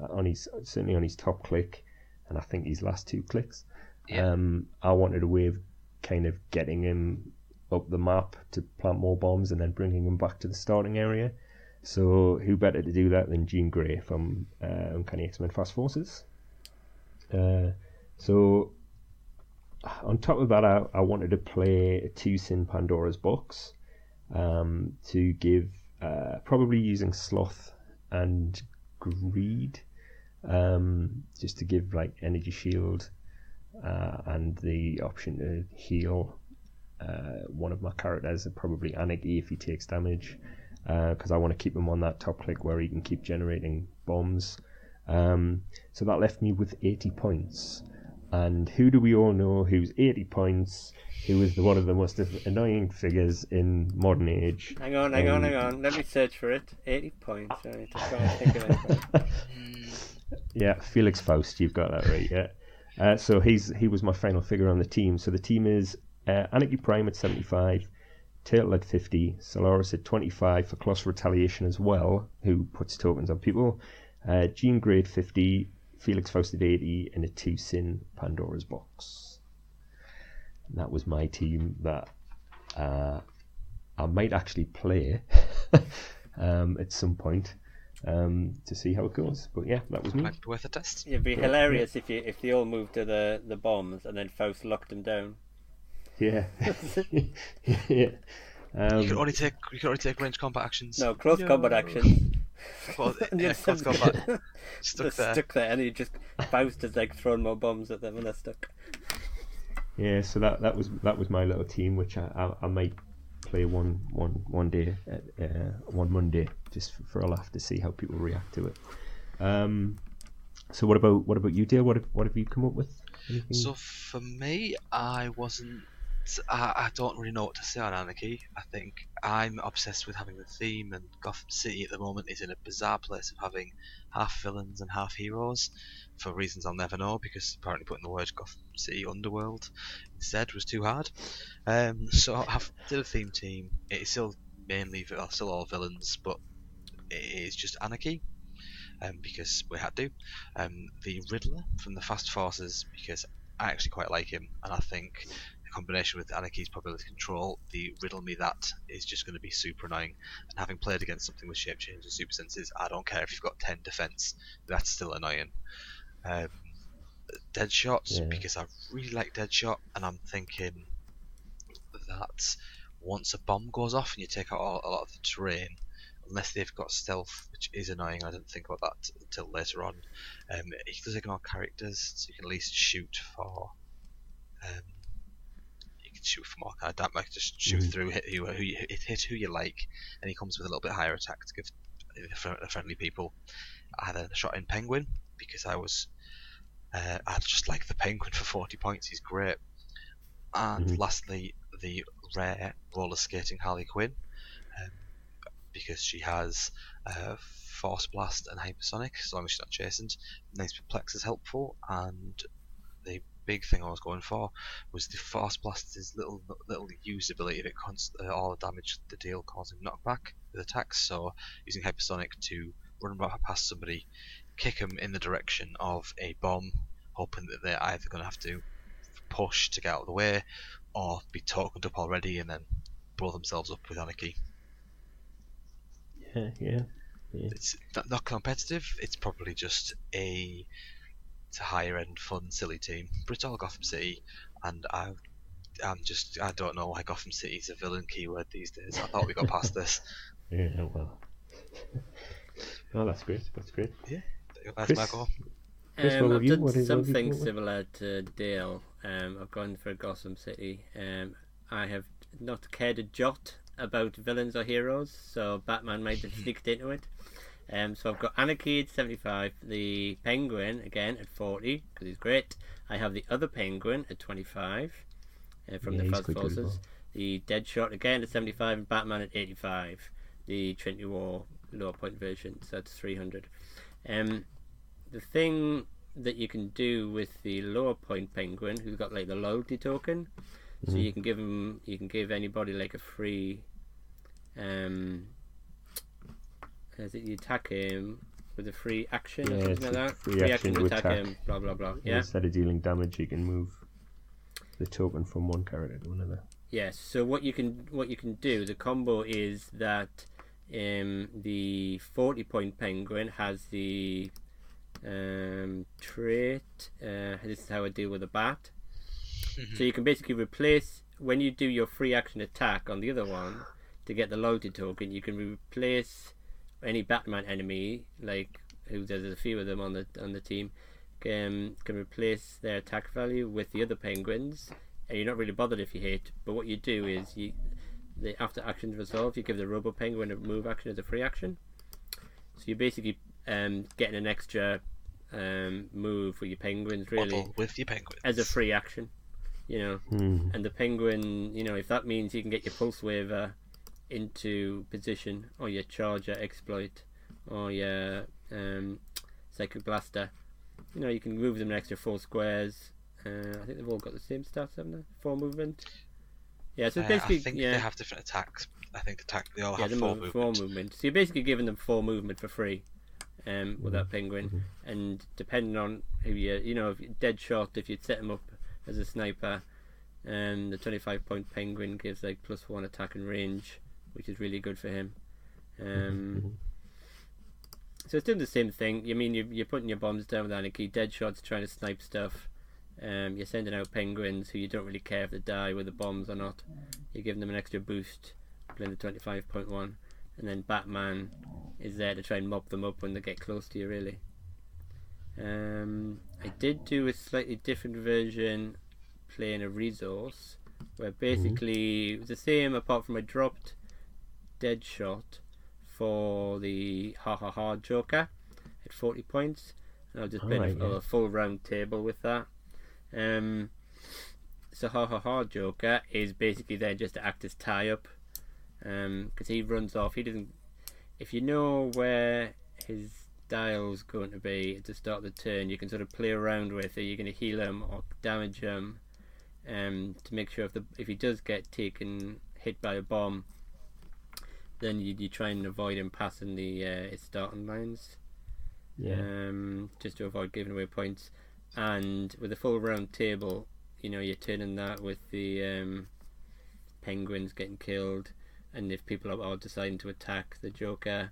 certainly on his top click, and I think his last 2 clicks. I wanted a way of kind of getting him up the map to plant more bombs and then bringing him back to the starting area. So who better to do that than Jean Grey from Uncanny X-Men Fast Forces? So on top of that, I wanted to play a 2-sin Pandora's Box to give, probably using Sloth and Greed, just to give like Energy Shield and the option to heal one of my characters, probably Anarky if he takes damage, because I want to keep him on that top click where he can keep generating bombs. So that left me with 80 points. And who do we all know who's 80 points, who is one of the most annoying figures in modern age? Hang on. Let me search for it. 80 points. Right, just trying to think of anything. Yeah, Felix Faust, you've got that right, yeah. So he was my final figure on the team. So the team is Anarky Prime at 75, Turtle at 50, Solaris at 25 for Colossal Retaliation as well, who puts tokens on people, Jean Grey at 50, Felix Faust at 80, and a 2-sin Pandora's Box. And that was my team that I might actually play at some point to see how it goes. But yeah, that was me. Might be worth a test. It'd be hilarious if they all moved to the bombs and then Faust locked them down. Yeah. Yeah. You can only take range combat actions. No, close combat actions. Well, yeah, close combat. Stuck there, and you just Faust has like thrown more bombs at them and they're stuck. Yeah, so that was my little team, which I might play one day, one Monday, just for a laugh to see how people react to it. So what about you, Dale? What have you come up with? Anything? So for me, I don't really know what to say on Anarky. I think I'm obsessed with having the theme, and Gotham City at the moment is in a bizarre place of having half villains and half heroes, for reasons I'll never know, because apparently putting the word Gotham City Underworld instead was too hard. So I did a theme team. It's still still all villains, but it is just Anarky. Because we had to. The Riddler from the Fast Forces, because I actually quite like him, and I think the combination with Anarchy's probability control, the riddle me that is just going to be super annoying. And having played against something with shape change and super senses, I don't care if you've got 10 defense, that's still annoying. Deadshot, because I really like Deadshot, and I'm thinking that once a bomb goes off and you take out a lot of the terrain, unless they've got stealth, which is annoying, I didn't think about that until later on. He does ignore characters, so you can at least shoot for. You can shoot for more kind of damage, just shoot through, hit who you like, and he comes with a little bit higher attack to give the friendly people. I had a shot in Penguin because I just like the Penguin for 40 points. He's great. And lastly, the rare roller skating Harley Quinn. Because she has Force Blast and Hypersonic, as long as she's not chastened. Nice Perplex is helpful, and the big thing I was going for was the Force Blast's little usability. It all the damage they deal causing knockback with attacks, so using Hypersonic to run past somebody, kick them in the direction of a bomb, hoping that they're either going to have to push to get out of the way, or be tokened up already and then blow themselves up with Anarky. Yeah. It's not competitive. It's probably just it's a higher end, fun, silly team. But it's all Gotham City, and I don't know why Gotham City is a villain keyword these days. I thought we got past this. Yeah, well. Oh, that's great. Yeah, that's Chris, my goal. Chris, I've you? done something similar to Dale. I've gone for Gotham City. I have not cared a jot about villains or heroes, so Batman might have sneaked into it. So I've got Anarky at 75, the Penguin again at 40 because he's great. I have the other Penguin at 25 from the Fast Forces. Well. The Deadshot again at 75 and Batman at 85. The Trinity War lower point version, so that's 300. The thing that you can do with the lower point Penguin, who's got like the loyalty token, so you can give anybody like a free as you attack him with a free action or something like that. Free action to attack him, blah blah blah. Yeah. Instead of dealing damage, you can move the token from one character to another. Yes. So what you can do, the combo is that the 40-point Penguin has the trait. This is how I deal with a bat. So you can basically replace, when you do your free action attack on the other one to get the loyalty token, you can replace any Batman enemy, like who there's a few of them on the team, can replace their attack value with the other penguins, and you're not really bothered if you hit. But what you do is after actions resolve, you give the Robo Penguin a move action as a free action. So you're basically getting an extra move with your penguins, really, with your penguins as a free action. And the penguin, if that means you can get your Pulse Waver into position, or your Charger Exploit, or your Psychic Blaster, you can move them an extra 4 squares. I think they've all got the same stats, haven't they? 4 movement. Yeah, so basically, I think they have different attacks. I think they all have 4 movement. So you're basically giving them 4 movement for free, with that penguin. And depending on who if you're dead shot, if you'd set him up as a sniper, the 25-point penguin gives like +1 attack and range, which is really good for him. So it's doing the same thing. You're putting your bombs down with Anarky, dead shots trying to snipe stuff. You're sending out penguins who you don't really care if they die with the bombs or not. You're giving them an extra boost, playing the 25.1, and then Batman is there to try and mop them up when they get close to you, really. I did do a slightly different version playing a resource where basically it was the same, apart from I dropped dead shot for the ha Joker at 40 points, and I'll just play a full round table with that. So ha Joker is basically there just to act as tie up, because he runs off. He doesn't. If you know where his dial's going to be at the start of the turn, you can sort of play around with it. You're going to heal him or damage him, to make sure if he does get hit by a bomb, then you try and avoid him passing his starting lines, just to avoid giving away points. And with a full round table, you're turning that with the penguins getting killed, and if people are deciding to attack the Joker,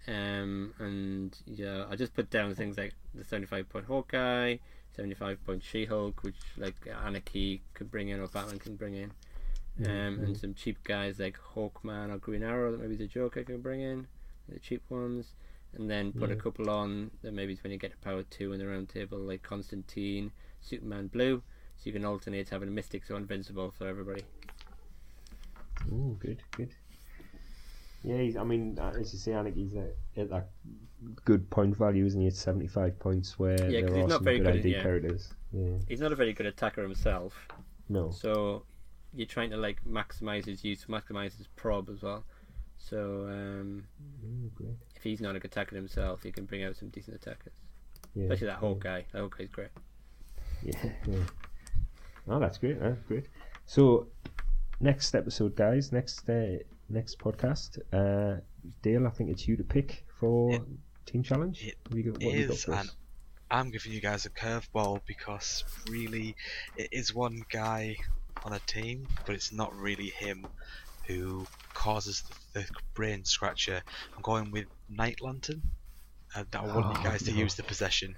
and I just put down things like the 75-point Hawkeye, 75-point She-Hulk, which like Anarky could bring in or Batman can bring in, and some cheap guys like Hawkman or Green Arrow that maybe the Joker can bring in, the cheap ones, and then put a couple on that maybe when you get to power 2 in the round table, like Constantine, Superman Blue, so you can alternate having a Mystics or Invincible for everybody. Oh, good. Yeah, as you say, Anarky's at that good point value, isn't he? At 75 points, where there are some good ID characters. Yeah. He's not a very good attacker himself. No. So you're trying to like maximise his use, maximise his prob as well. So if he's not a good attacker himself, he can bring out some decent attackers. Yeah. Especially that Hawkeye. That Hawkeye's great. Yeah. Oh, that's great. That's great. So next episode, guys. Next podcast. Dale, I think it's you to pick for Team Challenge. What you got for us? I'm giving you guys a curveball because really it is one guy on a team, but it's not really him who causes the brain scratcher. I'm going with Night Lantern, and I want you guys to use the possession.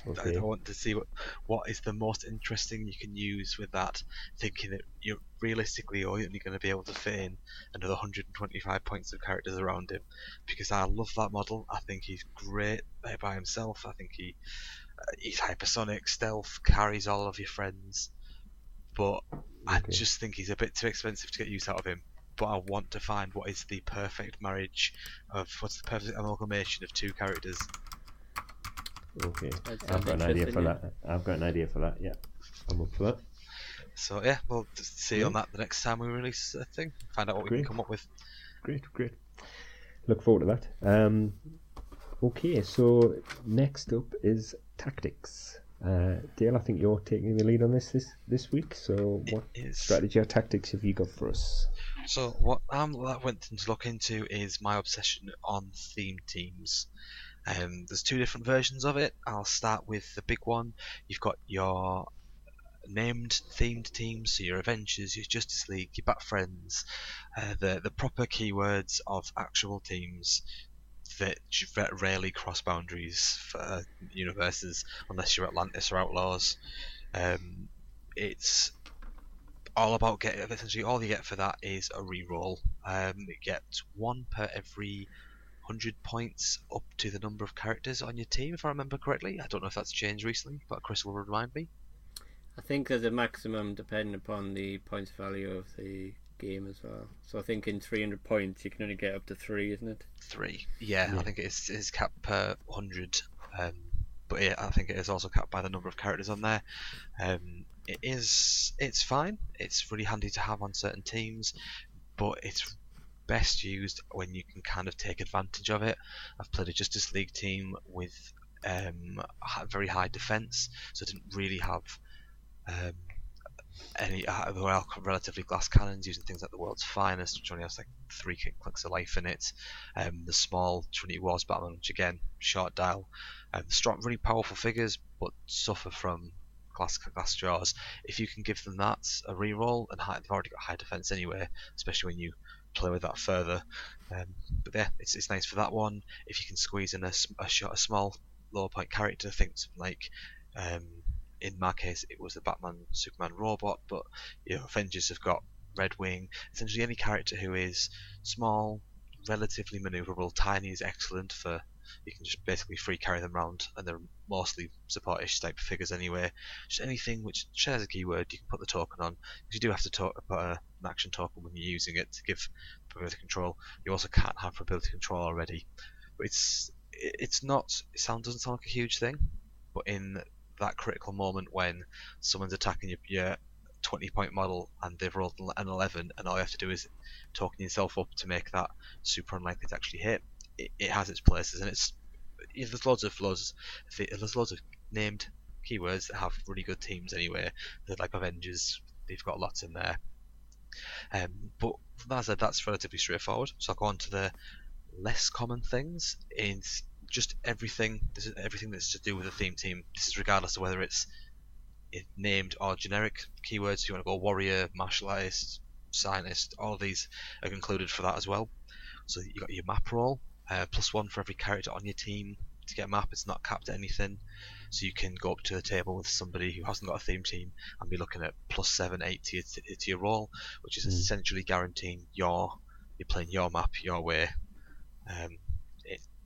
I want to see what is the most interesting you can use with that, thinking that you're realistically only going to be able to fit in another 125 points of characters around him, because I love that model. I think he's great by himself. I think he's hypersonic, stealth, carries all of your friends, but I just think he's a bit too expensive to get use out of him. But I want to find what is the perfect marriage what's the perfect amalgamation of 2 characters. Okay, I've got an idea for that. Yeah, I'm up for that. So yeah, we'll see on that the next time we release a thing. Find out what we can come up with. Great. Look forward to that. Okay, so next up is tactics. Dale, I think you're taking the lead on this week. So what strategy or tactics have you got for us? So what I went to look into is my obsession on theme teams. There's 2 different versions of it. I'll start with the big one. You've got your named themed teams, so your Avengers, your Justice League, your Bat Friends, the proper keywords of actual teams. that rarely cross boundaries for universes unless you're Atlantis or Outlaws. It's all about getting, essentially all you get for that is a reroll. You get one per every 100 points up to the number of characters on your team, if I remember correctly. I don't know if that's changed recently, but Chris will remind me. I think there's a maximum depending upon the points value of the game as well. So I think in 300 points you can only get up to 3, isn't it? 3, yeah. I think it's capped per 100. But yeah, I think it is also capped by the number of characters on there. It's fine. It's really handy to have on certain teams, but it's best used when you can kind of take advantage of it. I've played a Justice League team with very high defense, so it didn't really have any they were all relatively glass cannons using things like the World's Finest, which only has like 3 clicks of life in it. The small Trinity Wars Batman, which again, short dial. Strong, really powerful figures, but suffer from glass jaws. If you can give them that a reroll, and they've already got high defense anyway, especially when you play with that further. But yeah, it's nice for that one. If you can squeeze in a small lower point character, think something like in my case it was the Batman Superman robot, but Avengers have got Red Wing. Essentially any character who is small, relatively maneuverable. Tiny is excellent for, you can just basically free carry them around, and they're mostly support-ish type figures anyway. Just anything which shares a keyword you can put the token on, because you do have to put an action token when you're using it to give probability control. You also can't have probability control already, but it's not, doesn't sound like a huge thing, but in that critical moment when someone's attacking your 20-point model and they've rolled an 11, and all you have to do is token yourself up to make that super unlikely to actually hit, it has its places. And there's loads of named keywords that have really good teams anyway. They're like Avengers, they've got lots in there. But that said, that's relatively straightforward. So I'll go on to the less common things. This is everything that's to do with the theme team. This is regardless of whether it's named or generic keywords. If you want to go warrior, martialist, scientist, all of these are included for that as well. So you got your map roll, +1 for every character on your team to get a map. It's not capped at anything, so you can go up to the table with somebody who hasn't got a theme team and be looking at +7, 8 to your roll, which is essentially guaranteeing you're playing your map your way.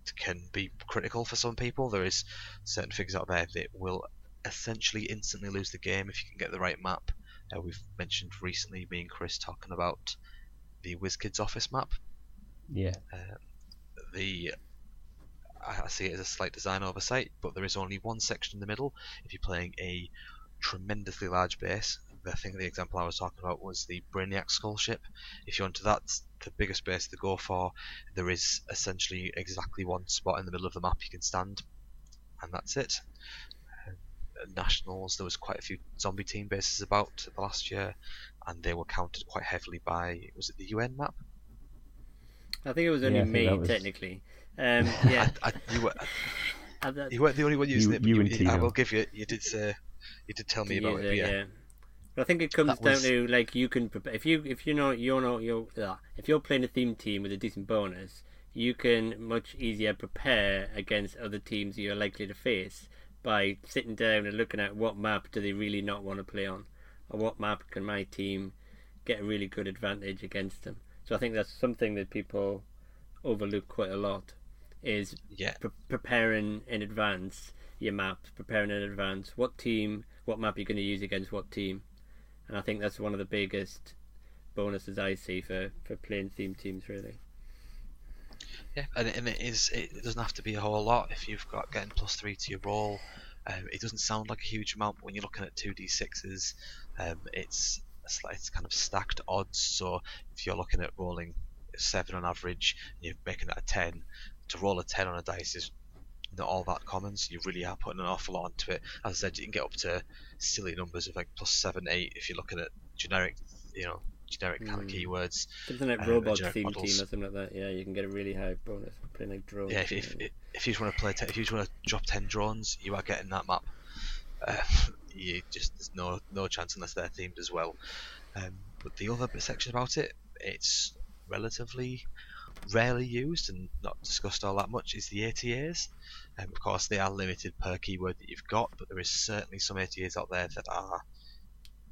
It can be critical for some people. There is certain figures out there that will essentially instantly lose the game if you can get the right map. We've mentioned recently, me and Chris talking about the WizKids office map. Yeah. I see it as a slight design oversight, but there is only one section in the middle if you're playing a tremendously large base. I think the example I was talking about was the Brainiac skull ship. If you're onto that, the biggest base to go for, there is essentially exactly one spot in the middle of the map you can stand, and that's it. Nationals, there was quite a few zombie team bases about the last year, and they were counted quite heavily by, was it the UN map? I think it was only me, technically. Yeah. You weren't the only one using it, but I will give you, you did tell me about it. Yeah. But I think it comes down to, like, you can prepare, if you're playing a theme team with a decent bonus, you can much easier prepare against other teams you're likely to face by sitting down and looking at what map do they really not want to play on, or what map can my team get a really good advantage against them. So I think that's something that people overlook quite a lot, is preparing in advance your maps, preparing in advance what map you're going to use against what team. And I think that's one of the biggest bonuses I see for playing theme teams, really. Yeah, and it doesn't have to be a whole lot if you've got getting +3 to your roll. It doesn't sound like a huge amount, but when you're looking at 2d6s, it's kind of stacked odds. So if you're looking at rolling 7 on average, and you're making that a 10, to roll a 10 on a dice is not all that common, so you really are putting an awful lot onto it. As I said, you can get up to silly numbers of like +7, 8 if you're looking at generic kind of keywords. Something like robot theme models. Team or something like that. Yeah, you can get a really high bonus for playing like drones. Yeah, if you just want to if you just want to drop 10 drones, you are getting that map. There's no chance unless they're themed as well. But the other section about it, it's relatively rarely used and not discussed all that much is the ATAs. Of course, they are limited per keyword that you've got, but there is certainly some ATAs out there that are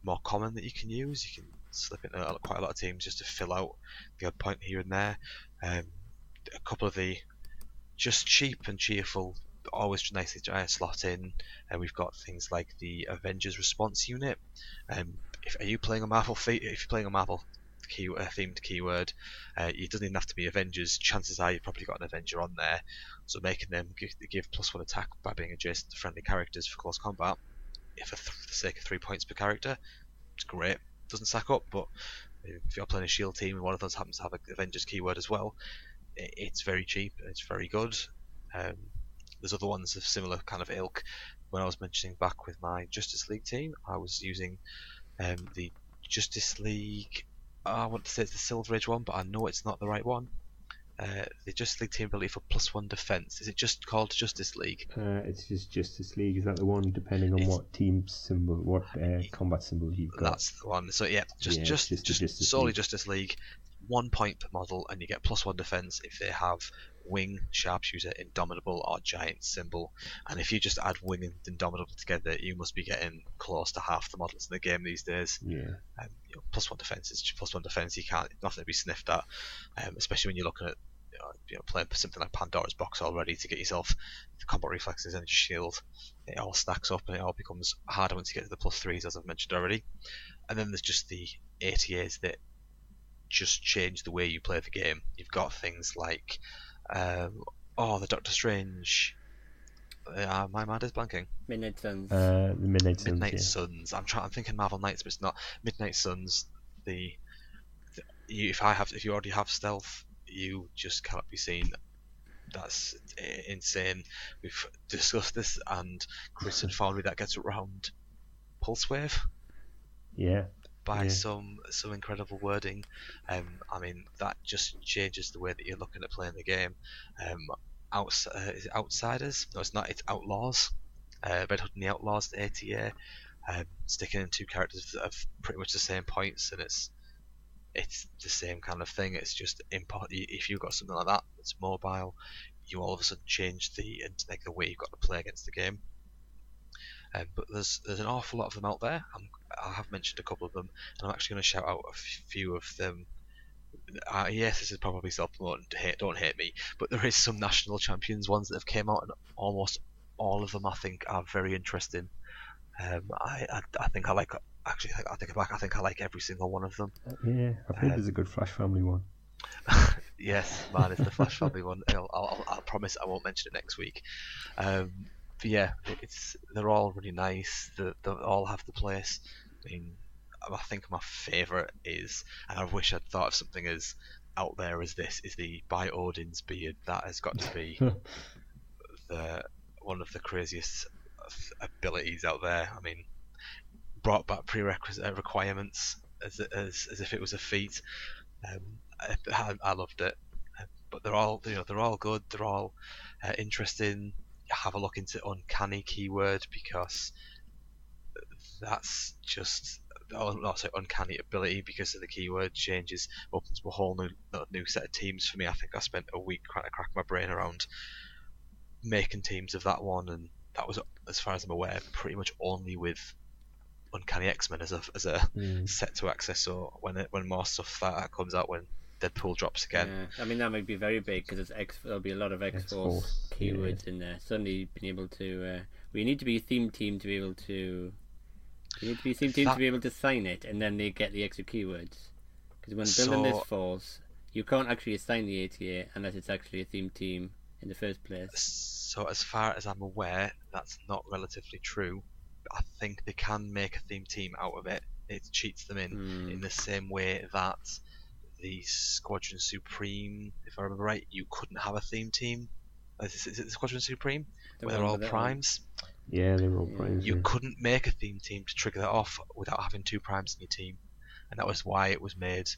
more common that you can use. You can slip in quite a lot of teams just to fill out the odd point here and there. A couple of the just cheap and cheerful, always nicely slot in, and we've got things like the Avengers Response Unit. If you're playing a Marvel themed keyword, it doesn't even have to be Avengers. Chances are you've probably got an Avenger on there, so making them give +1 attack by being adjacent to friendly characters for close combat, for the sake of 3 points per character, it's great. Doesn't stack up, but if you're playing a shield team and one of those happens to have an Avengers keyword as well, it's very cheap and it's very good. There's other ones of similar kind of ilk. When I was mentioning back with my Justice League team, I was using the Justice League, I want to say it's the Silver Age one, but I know it's not the right one. The Justice League team ability for +1 defense. Is it just called Justice League? It's just Justice League. Is that the one? Depending on what team symbol, what combat symbol you've got. That's the one. So yeah, just solely League. Justice League. 1 point per model, and you get +1 defense if they have wing, sharpshooter, indomitable, or giant symbol. And if you just add wing and indomitable together, you must be getting close to half the models in the game these days. Yeah. +1 defense is +1 defense. You can't, nothing to be sniffed at, especially when you're looking at playing something like Pandora's Box already to get yourself the combat reflexes and shield. It all stacks up and it all becomes harder once you get to the +3s, as I've mentioned already. And then there's just the ATAs that just change the way you play the game. You've got things like the Doctor Strange. My mind is blanking. Midnight Suns. The Midnight Suns. Midnight Suns. I'm thinking Marvel Knights, but it's not. Midnight Suns. If you already have stealth, you just cannot be seen. That's insane. We've discussed this, and Chris informed me that gets around Pulse Wave. Yeah. By some incredible wording. I mean, that just changes the way that you're looking at playing the game. Is it Outsiders? No, it's not. It's Outlaws. Red Hood and the Outlaws, the ATA. Sticking in 2 characters that have pretty much the same points, and it's the same kind of thing. It's just if you've got something like that that's mobile, you all of a sudden change the way you've got to play against the game. But there's an awful lot of them out there. I have mentioned a couple of them, and I'm actually going to shout out a few of them. Yes, this is probably self-promoting. Don't hate me, but there is some national champions ones that have came out, and almost all of them I think are very interesting. I think I like. Actually, I think back. I think I like every single one of them. Yeah, I've heard there's a good Flash Family one. Yes, man, it's the Flash Family one. I'll promise I won't mention it next week. But yeah, they're all really nice. They all have the place. I mean, I think my favourite is, and I wish I'd thought of something as out there as this, is the By Odin's Beard. That has got to be one of the craziest abilities out there. I mean, brought back prerequisite requirements as if it was a feat. I loved it. But they're all good. They're all interesting. Have a look into Uncanny keyword, because that's just Uncanny ability, because of the keyword changes, opens a whole new set of teams for me. I think I spent a week trying to crack my brain around making teams of that one, and that was, as far as I'm aware, pretty much only with Uncanny X-Men as a set to access. So when more stuff like that comes out, when Deadpool drops again, I mean, that might be very big, because there'll be a lot of X-Force keywords in there. Suddenly being able to we need to be a theme team to be able to assign it, and then they get the extra keywords. Because when building this force, you can't actually assign the ATA unless it's actually a theme team in the first place. So as far as I'm aware, that's not relatively true. I think they can make a theme team out of it. It cheats them in the same way that the Squadron Supreme, if I remember right, you couldn't have a theme team. Is it the Squadron Supreme? Where they're all primes? Yeah, they're all primes. You couldn't make a theme team to trigger that off without having 2 primes in your team, and that was why it was made.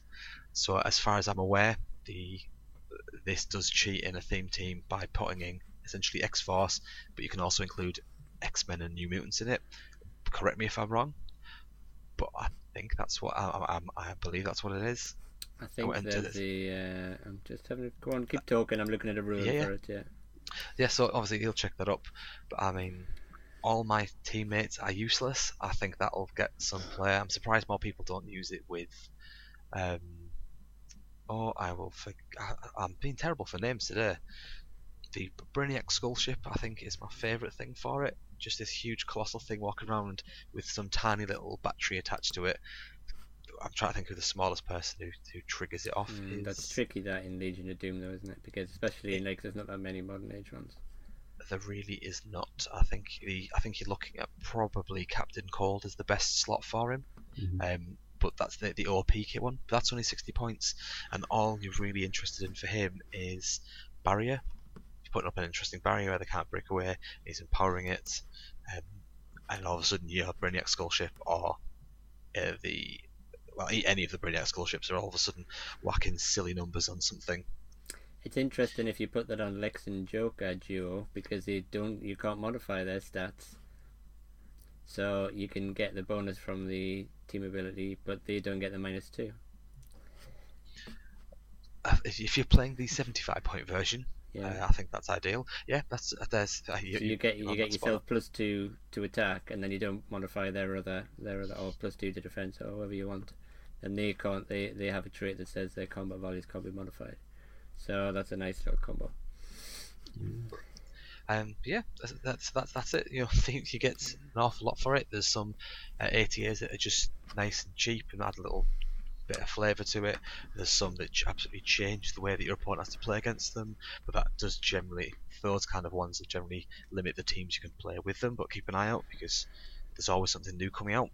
So as far as I'm aware, this does cheat in a theme team by putting in essentially X-Force, but you can also include X-Men and New Mutants in it. Correct me if I'm wrong, but I think that's what I believe that's what it is. I think And there's the. I'm just having a go on. Keep talking. I'm looking at a rule for it. Yeah. Yeah. So obviously he'll check that up, but I mean, all my teammates are useless. I think that'll get some play. I'm surprised more people don't use it with. I'm being terrible for names today. The Brainiac Skull Ship, I think, is my favourite thing for it. Just this huge colossal thing walking around with some tiny little battery attached to it. I'm trying to think of the smallest person who triggers it off. That's tricky, that in Legion of Doom, though, isn't it? Because especially in there's not that many modern age ones. There really is not. I think you're looking at probably Captain Cold as the best slot for him. But that's the OP kit one. But that's only 60 points, and all you're really interested in for him is barrier. He's putting up an interesting barrier where they can't break away. He's empowering it, and all of a sudden you have Brainiac Skull Ship or any of the Brainiac Skull Ships are all of a sudden whacking silly numbers on something. It's interesting if you put that on Lex and Joker duo, because you can't modify their stats. So you can get the bonus from the team ability, but they don't get the -2. If you're playing the 75-point version, I think that's ideal. Yeah, so you get yourself +2 to attack, and then you don't modify their other or +2 to defense, or however you want. And they can't. They have a trait that says their combat values can't be modified. So that's a nice little combo. Yeah, that's it. I think you get an awful lot for it. There's some ATAs that are just nice and cheap and add a little bit of flavour to it. There's some that absolutely change the way that your opponent has to play against them, but that does generally, those kind of ones that generally limit the teams you can play with them. But keep an eye out, because there's always something new coming out.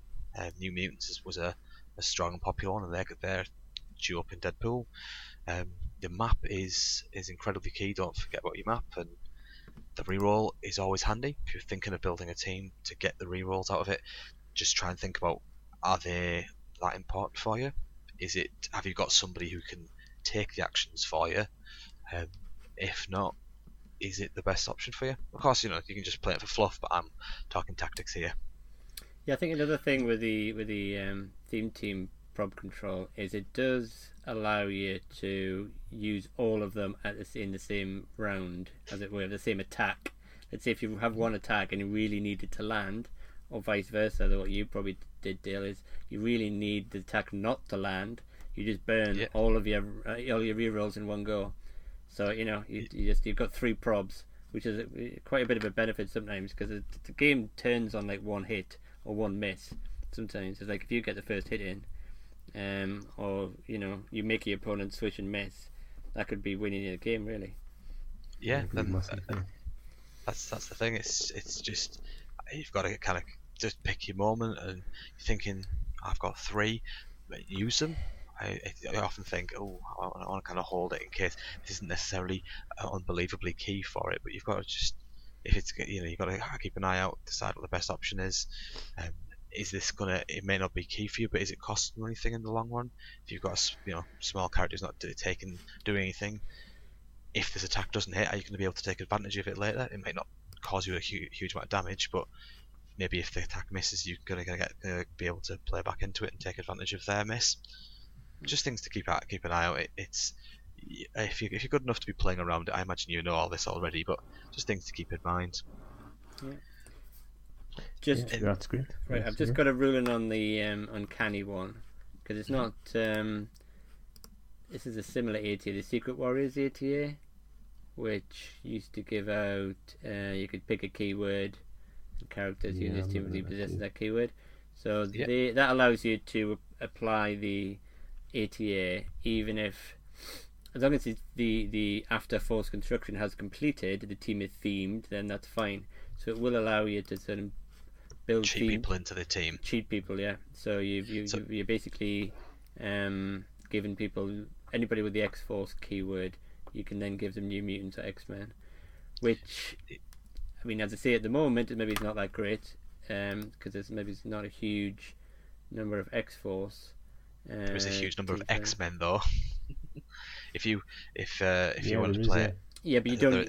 New Mutants was a strong and popular one, and they're due up in Deadpool. The map is incredibly key. Don't forget about your map, and the reroll is always handy. If you're thinking of building a team to get the rerolls out of it, just try and think about, are they that important for you? Have you got somebody who can take the actions for you? If not, is it the best option for you? Of course, you can just play it for fluff, but I'm talking tactics here. Yeah, I think another thing with the theme team prob control is it does allow you to use all of them in the same round, as it were, the same attack. Let's say if you have one attack and you really need it to land, or vice versa, though what you probably did, Dale, is you really need the attack not to land. You just burn all your rerolls in one go. So you've got 3 probs, which is quite a bit of a benefit sometimes, because the game turns on like one hit or one miss. Sometimes it's like if you get the first hit in, or you make your opponent switch and miss, that could be winning the game, really. Yeah, that's the thing. It's just, you've got to kind of just pick your moment, and you're thinking, I've got 3, use them. I often think, I want to kind of hold it in case this isn't necessarily unbelievably key for it, but you've got to just, if it's, you've got to keep an eye out, decide what the best option is. Is this it may not be key for you, but is it costing anything in the long run? If you've got a small character who's not doing anything, if this attack doesn't hit, are you going to be able to take advantage of it later? It may not cause you a huge amount of damage, but maybe if the attack misses, you're going to be able to play back into it and take advantage of their miss. Just things to keep an eye out. It's if you're good enough to be playing around it, I imagine you know all this already, but just things to keep in mind. Yeah. That's great. Right, I've just got a ruling on the uncanny one, because it's not. This is a similar ATA, the Secret Warriors ATA, which used to give out. You could pick a keyword, and characters in this team will possess that keyword. So that allows you to apply the ATA even if, as long as the after force construction has completed, the team is themed, then that's fine. So it will allow you to sort of build cheat people into the team. Cheat people, yeah. So you're basically giving people, anybody with the X-Force keyword, you can then give them New Mutants or X-Men, which, I mean, as I say, at the moment, maybe it's not that great, because it's not a huge number of X-Force. There is a huge number of X-Men, though. if you want to play it. Yeah, but you don't.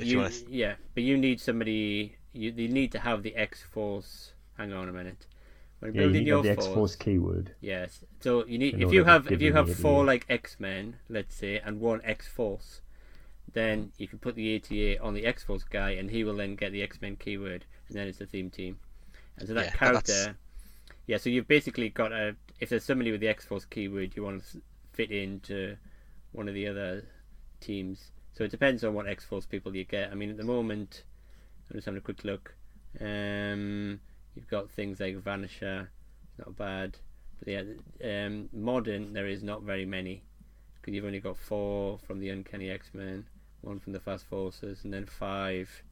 But you need somebody. You need to have the X-Force. Hang on a minute. when Yeah, you building need to your have the X-Force force. keyword. Yes. So you need In if order you to have give you the 4 ATA. like X-Men, let's say, and 1 X-Force, then you can put the ATA on the X-Force guy, and he will then get the X-Men keyword, and then it's the theme team. And so that Yeah, character, yeah. So you've basically got if there's somebody with the X-Force keyword, you want to fit into one of the other teams. So it depends on what X-Force people you get. I mean, at the moment, I'm just having a quick look. You've got things like Vanisher, not bad. But yeah, modern there is not very many, because you've only got 4 from the Uncanny X-Men, 1 from the Fast Forces, and then 5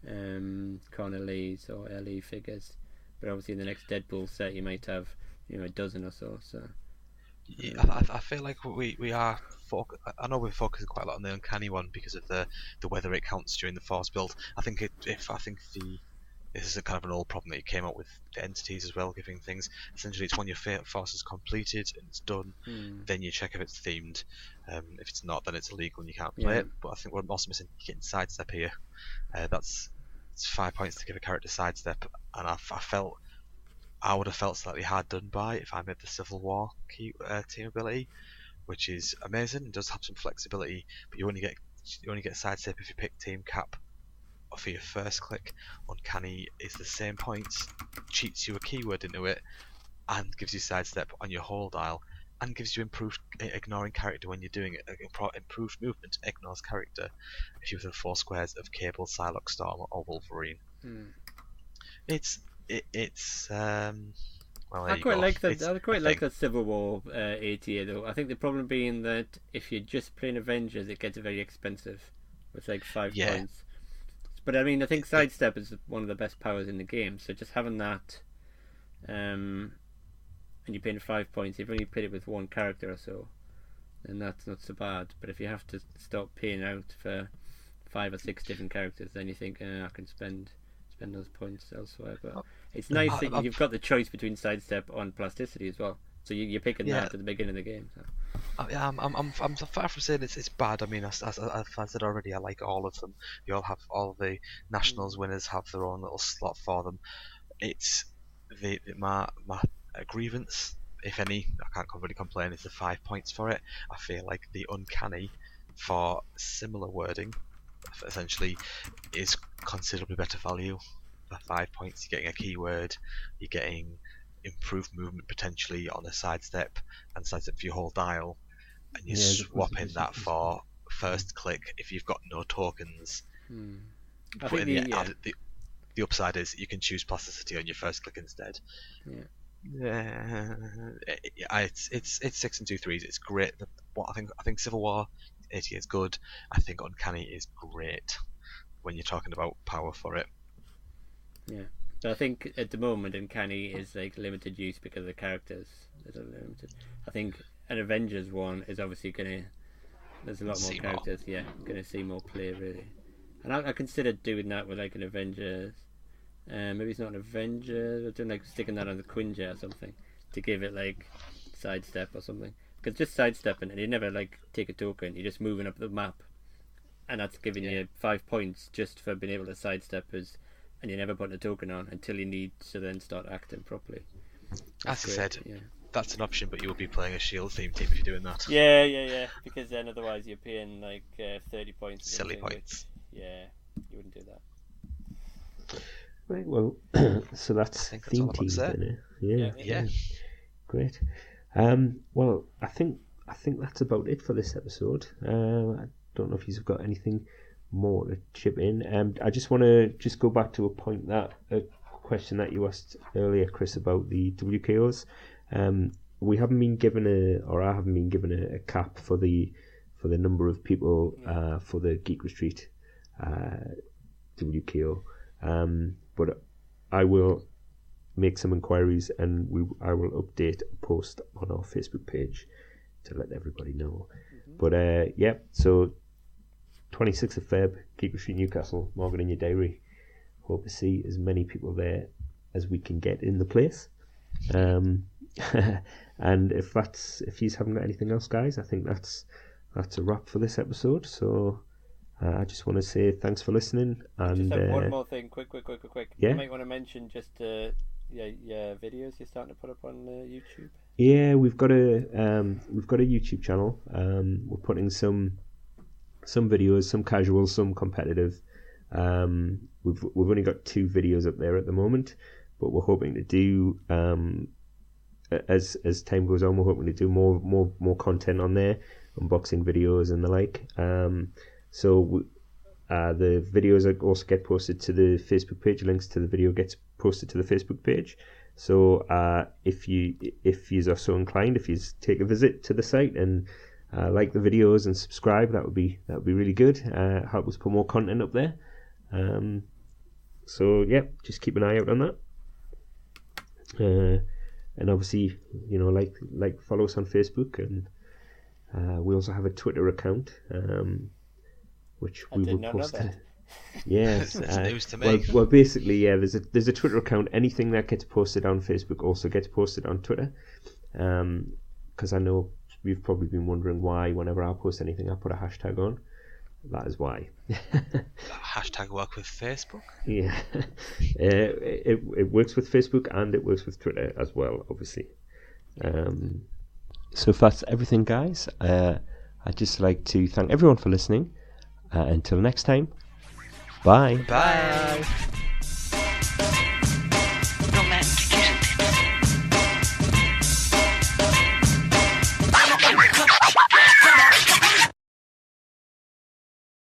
Connor Lees or LE figures. But obviously in the next Deadpool set you might have a dozen or so. Yeah, I feel like we are. I know we're focusing quite a lot on the uncanny one because of the whether it counts during the force build. I think this is a kind of an old problem that you came up with the entities as well, giving things. Essentially, it's when your force is completed and it's done, then you check if it's themed. If it's not, then it's illegal and you can't play it. But I think we're also missing getting sidestep here. It's 5 points to give a character sidestep, and I felt I would have felt slightly hard done by if I made the Civil War team ability, which is amazing. It does have some flexibility, but you only get sidestep if you pick team cap for your first click. Uncanny is the same points, cheats you a keyword into it, and gives you sidestep on your whole dial, and gives you improved ignoring character when you're doing it. Improved movement ignores character if you within 4 squares of Cable, Psylocke, Storm, or Wolverine. It's well, I quite like that. I quite like that Civil War ATA though. I think the problem being that if you're just playing Avengers, it gets very expensive with like 5 points. But I mean, I think sidestep is one of the best powers in the game. So just having that, and you're paying 5 points, you've only paid it with 1 character or so, then that's not so bad. But if you have to stop paying out for 5 or 6 different characters, then you think I can spend those points elsewhere. But it's nice that you've got the choice between sidestep on plasticity as well. So you're picking that at the beginning of the game. So. I'm far from saying it's bad. I mean, as I said already, I like all of them. They all have all the nationals winners have their own little slot for them. It's my grievance, if any, I can't really complain. Is the 5 points for it. I feel like the uncanny for similar wording, essentially, is considerably better value. For 5 points, you're getting a keyword, you're getting improved movement potentially on a sidestep and sidestep for your whole dial, and you're swapping that for first click if you've got no tokens. I But think the upside is you can choose plasticity on your first click instead. It's 6 and 2 3s. It's great. I think Civil War 80 is good. I think Uncanny is great when you're talking about power for it. Yeah. So I think at the moment Uncanny is like limited use because the characters are limited. I think an Avengers one is obviously there's a lot more characters. Yeah, gonna see more play really. And I considered doing that with like an Avengers. Maybe it's not an Avengers. Or doing like sticking that on the Quinjet or something to give it like sidestep or something. Because just sidestepping and you never like take a token. You're just moving up the map, and that's giving you 5 points just for being able to sidestep us. And you're never putting a token on until you need to then start acting properly. As I said, that's an option, but you will be playing a shield theme team if you're doing that. Yeah. Because then otherwise you're paying like 30 points. Silly points. Which, you wouldn't do that. Right, well, so that's theme teams then. Yeah. Great. Well, I think that's about it for this episode. I don't know if you've got anything more to chip in. I just want to go back to a question that you asked earlier, Chris, about the WKOs. We haven't been given I haven't been given a cap for the number of people for the Geek Retreat WKO. But I will make some inquiries and I will update a post on our Facebook page to let everybody know. But so 26th of Feb, Geek Retreat Newcastle, mark it in your diary. Hope to see as many people there as we can get in the place. And if you haven't got anything else, guys, I think that's a wrap for this episode. So I just want to say thanks for listening. And just have one more thing, quick. Yeah? You might want to mention just videos you're starting to put up on YouTube? Yeah, we've got a YouTube channel. We're putting some videos, some casual, some competitive. We've only got 2 videos up there at the moment, but we're hoping to do as time goes on, we're hoping to do more content on there, unboxing videos and the like. So the videos also get posted to the Facebook page. Links to the video gets posted to the Facebook page. So if you are so inclined, if you take a visit to the site and like the videos and subscribe, that would be really good. Help us put more content up there. So yeah, just keep an eye out on that. And obviously, like follow us on Facebook, and we also have a Twitter account, which we will post. Yes, it's news to me. Well, basically, yeah. There's a Twitter account. Anything that gets posted on Facebook also gets posted on Twitter. Because I know you've probably been wondering why, whenever I post anything, I put a hashtag on. That is why. Hashtag work with Facebook? Yeah. It works with Facebook and it works with Twitter as well, obviously. So if that's everything, guys, I'd just like to thank everyone for listening. Until next time, bye. Bye.